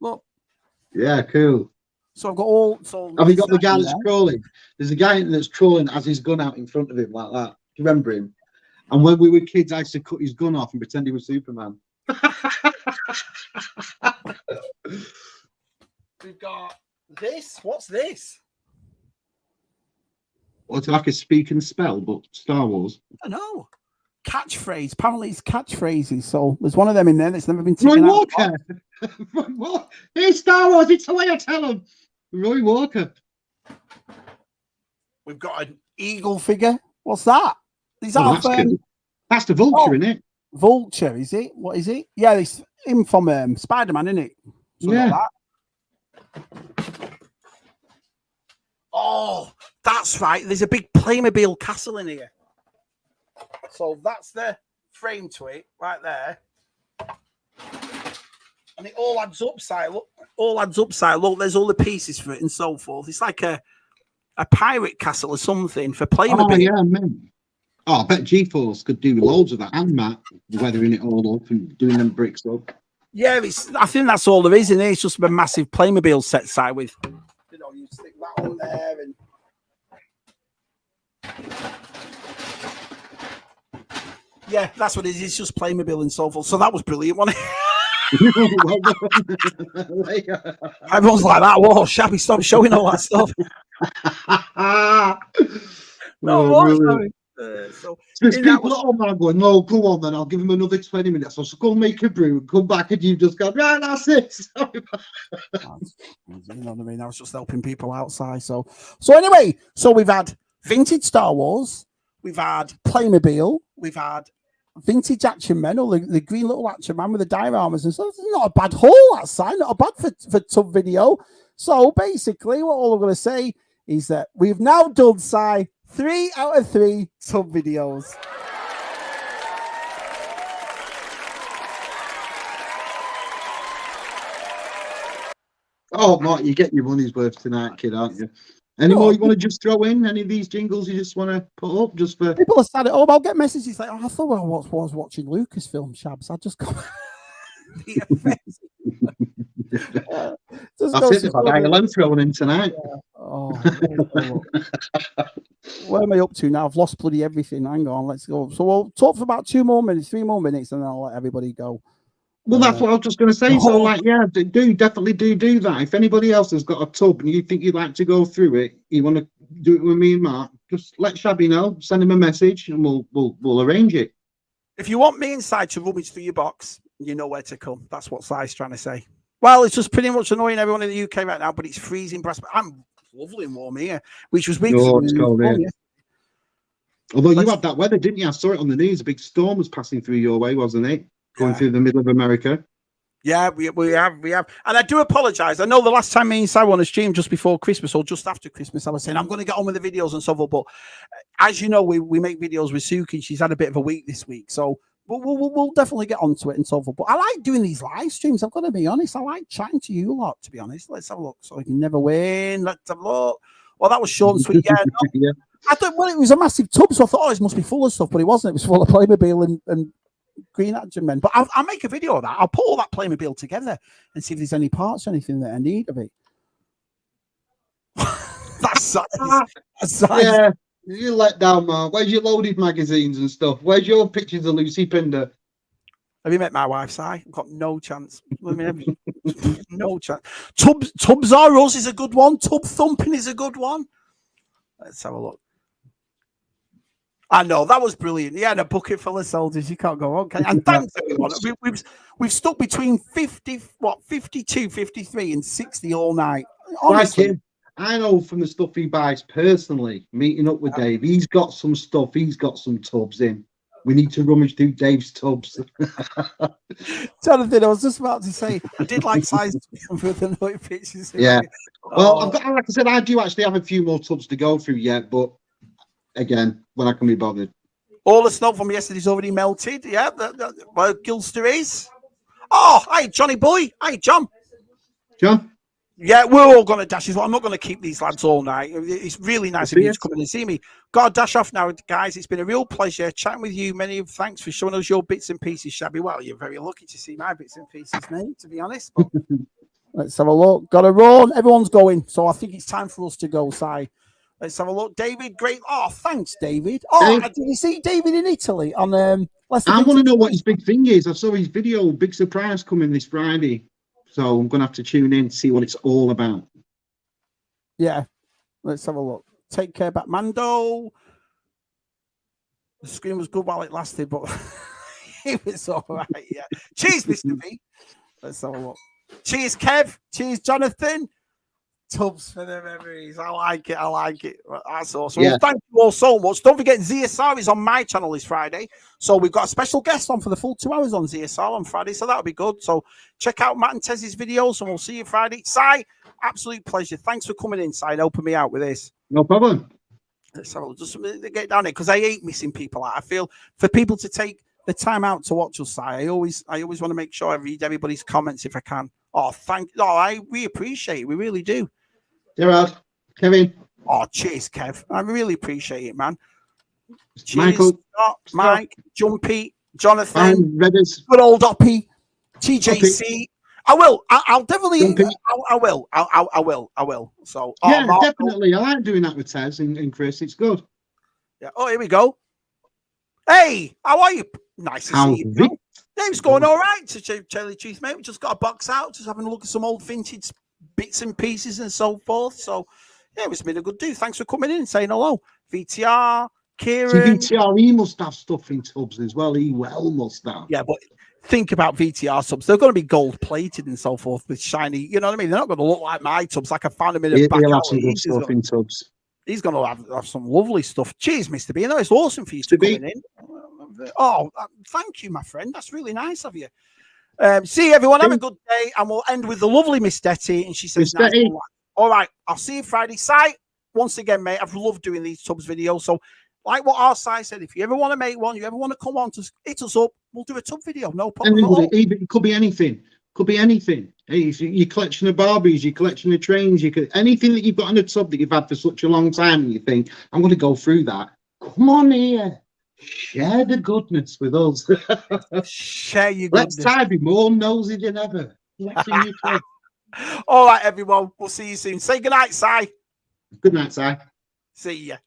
Look. Yeah, cool. So I've got all. So have you got the guy that's trolling? There's a guy that's trolling as his gun out in front of him like that. Do you remember him? And when we were kids, I used to cut his gun off and pretend he was Superman. We've got this. What's this? Well, it's like a speak and spell, but Star Wars. I know. Catchphrase. Apparently, it's catchphrases. So there's one of them in there that's never been Roy taken Walker. Roy Walker. Hey, Star Wars. It's the way I tell them. Roy Walker. We've got an eagle figure. What's that? These are that's the Vulture, isn't it? Vulture, is it? What is it? Yeah, it's him from Spider-Man, isn't it? Something yeah. Like that. Oh, that's right. There's a big Playmobil castle in here. So that's the frame to it right there. And it all adds up side. Look, all adds up side. Look, there's all the pieces for it and so forth. It's like a pirate castle or something for Playmobil. Oh, yeah, man. Oh, I bet G-Force could do loads of that. And Matt, weathering it all up and doing them bricks up. Yeah, I think that's all there is in it. It's just a massive Playmobil set side with, you know, you stick that on there and. Yeah, that's what it is. It's just Playmobil and so forth. So that was brilliant, wasn't it? Everyone's like that. Whoa, Shabby, stop showing all that stuff. So there's people at home now going, no, go on then, I'll give him another 20 minutes. So go make a brew and come back and you just go, right, that's it. You know what I mean? I was just helping people outside. So anyway, so we've had vintage Star Wars, we've had Playmobil, we've had vintage Action Men, or the green little Action Man with the dioramas and stuff. It's not a bad haul, that side, not a bad for Tub Video. So basically, what all I'm going to say is that we've now done, Si, 3 out of 3 Tub videos. Oh, Mark, you get your money's worth tonight, kid, aren't you? Any more you want to just throw in? Any of these jingles you just want to put up just for... People are sad at home. I'll get messages like, oh, I thought I was watching Lucasfilm, Shabs. I just got... That's it. I'm throwing in tonight. Yeah. Oh, where am I up to now? I've lost bloody everything. Hang on, let's go. So we'll talk for about 3 more minutes, and then I'll let everybody go. Well, that's what I was just going to say. So, like, yeah, definitely do that. If anybody else has got a tub and you think you'd like to go through it, you want to do it with me and Mark, just let Shabby know. Send him a message, and we'll arrange it. If you want me inside to rummage through your box, you know where to come. That's what Si's trying to say. Well, it's just pretty much annoying everyone in the UK right now, but it's freezing. I'm lovely and warm here, which was weeks ago. Although you had that weather, didn't you? I saw it on the news. A big storm was passing through your way, wasn't it? Going through the middle of America. Yeah, we have. And I do apologise. I know the last time me and Si were on a stream just before Christmas or just after Christmas, I was saying I'm going to get on with the videos and so forth. But as you know, we make videos with Suki. She's had a bit of a week this week. So we'll definitely get onto it and so forth. But I like doing these live streams. I've got to be honest. I like chatting to you a lot, to be honest. Let's have a look. So you can never win. Let's have a look. Well, that was short and sweet. Yeah. Yeah. I thought, well, it was a massive tub, so I thought, it must be full of stuff, but it wasn't. It was full of Playmobil and green Action Men. But I'll make a video of that. I'll put all that Playmobil together and see if there's any parts or anything that I need of it. That's yeah. You let down, man. Where's your loaded magazines and stuff? Where's your pictures of Lucy Pinder? Have you met my wife, Si? I've got no chance. I mean, no chance. Tubs R Us is a good one. Tub Thumping is a good one. Let's have a look. I know, that was brilliant. Yeah, and a bucket full of soldiers. You can't go wrong. Okay. And thanks, everyone. We've stuck between 52, 53 and 60 all night. Honestly. Like I know from the stuff he buys personally, meeting up with Dave, he's got some stuff. He's got some tubs in. We need to rummage through Dave's tubs. Jonathan, I was just about to say, I did like size for the note pictures. Yeah. Well, I've got, like I said, I do actually have a few more tubs to go through yet, but again, when I can be bothered. All the snow from yesterday's already melted. Yeah, where Gilster is. Oh, hi, Johnny boy. Hi, John. John? Yeah, we're all going to dash as well. I'm not going to keep these lads all night. It's really nice of you to come in and see me. Got to dash off now, guys. It's been a real pleasure chatting with you. Thanks for showing us your bits and pieces, Shabby. Well, you're very lucky to see my bits and pieces, mate, to be honest. But let's have a look. Got to run. Everyone's going. So I think it's time for us to go, Si. Let's have a look. David, great. Oh, thanks, David. Oh, did you see David in Italy on I want to know what his big thing is. I saw his video, big surprise coming this Friday. So I'm going to have to tune in to see what it's all about. Yeah. Let's have a look. Take care, Batmando. The screen was good while it lasted, but it was all right. Yeah. Cheers, Mr. B. Let's have a look. Cheers, Kev. Cheers, Jonathan. Tubs for the memories. I like it. I like it. That's awesome. Yeah. Well, thank you all so much. Don't forget, ZSR is on my channel this Friday. So we've got a special guest on for the full 2 hours on ZSR on Friday. So that'll be good. So check out Matt and Tez's videos and we'll see you Friday. Si, absolute pleasure. Thanks for coming in, Si, and helping me out with this. No problem. Let's have a look. Just get down here because I hate missing people out. I feel for people to take the time out to watch us, Si, I always want to make sure I read everybody's comments if I can. Oh, we appreciate it. We really do. Gerard, Kevin. Oh, cheers, Kev. I really appreciate it, man. Cheers, Michael, Mike, Jumpy, Jonathan, Redders, good old Oppie, TJC. I will. I'll definitely. I will. I will. So, yeah, Mark, definitely. I like doing that with Tez and Chris. It's good. Yeah. Oh, here we go. Hey, how are you? Nice to see you. Name's going all right. To tell the truth, mate. We just got a box out, just having a look at some old vintage bits and pieces and so forth. So, yeah, it's been a good do. Thanks for coming in and saying hello. VTR, Kieran. VTR, he must have stuff in tubs as well. He must have. Yeah, but think about VTR subs. They're going to be gold plated and so forth with shiny. You know what I mean? They're not going to look like my tubs. Like I found him in a back He'll have alley. some good stuff in tubs. He's going to have some lovely stuff. Cheers, Mr. B. No, it's awesome for you to come in. Oh, thank you, my friend. That's really nice of you. See everyone. Have a good day, and we'll end with the lovely Miss Detty. And she says, nice, all right, I'll see you Friday. Si, once again, mate, I've loved doing these tubs videos. So, like what our Si said, if you ever want to make one, you ever want to come on to hit us up, we'll do a tub video. No problem. It could be anything. Could be anything. Hey, your collection of Barbies, your collection of trains, anything that you've got in a tub that you've had for such a long time, and you think, I'm going to go through that. Come on here. Share the goodness with us. Share your goodness. Let's be more nosy than ever. All right, everyone. We'll see you soon. Say goodnight, Si. Good night, Si. See ya.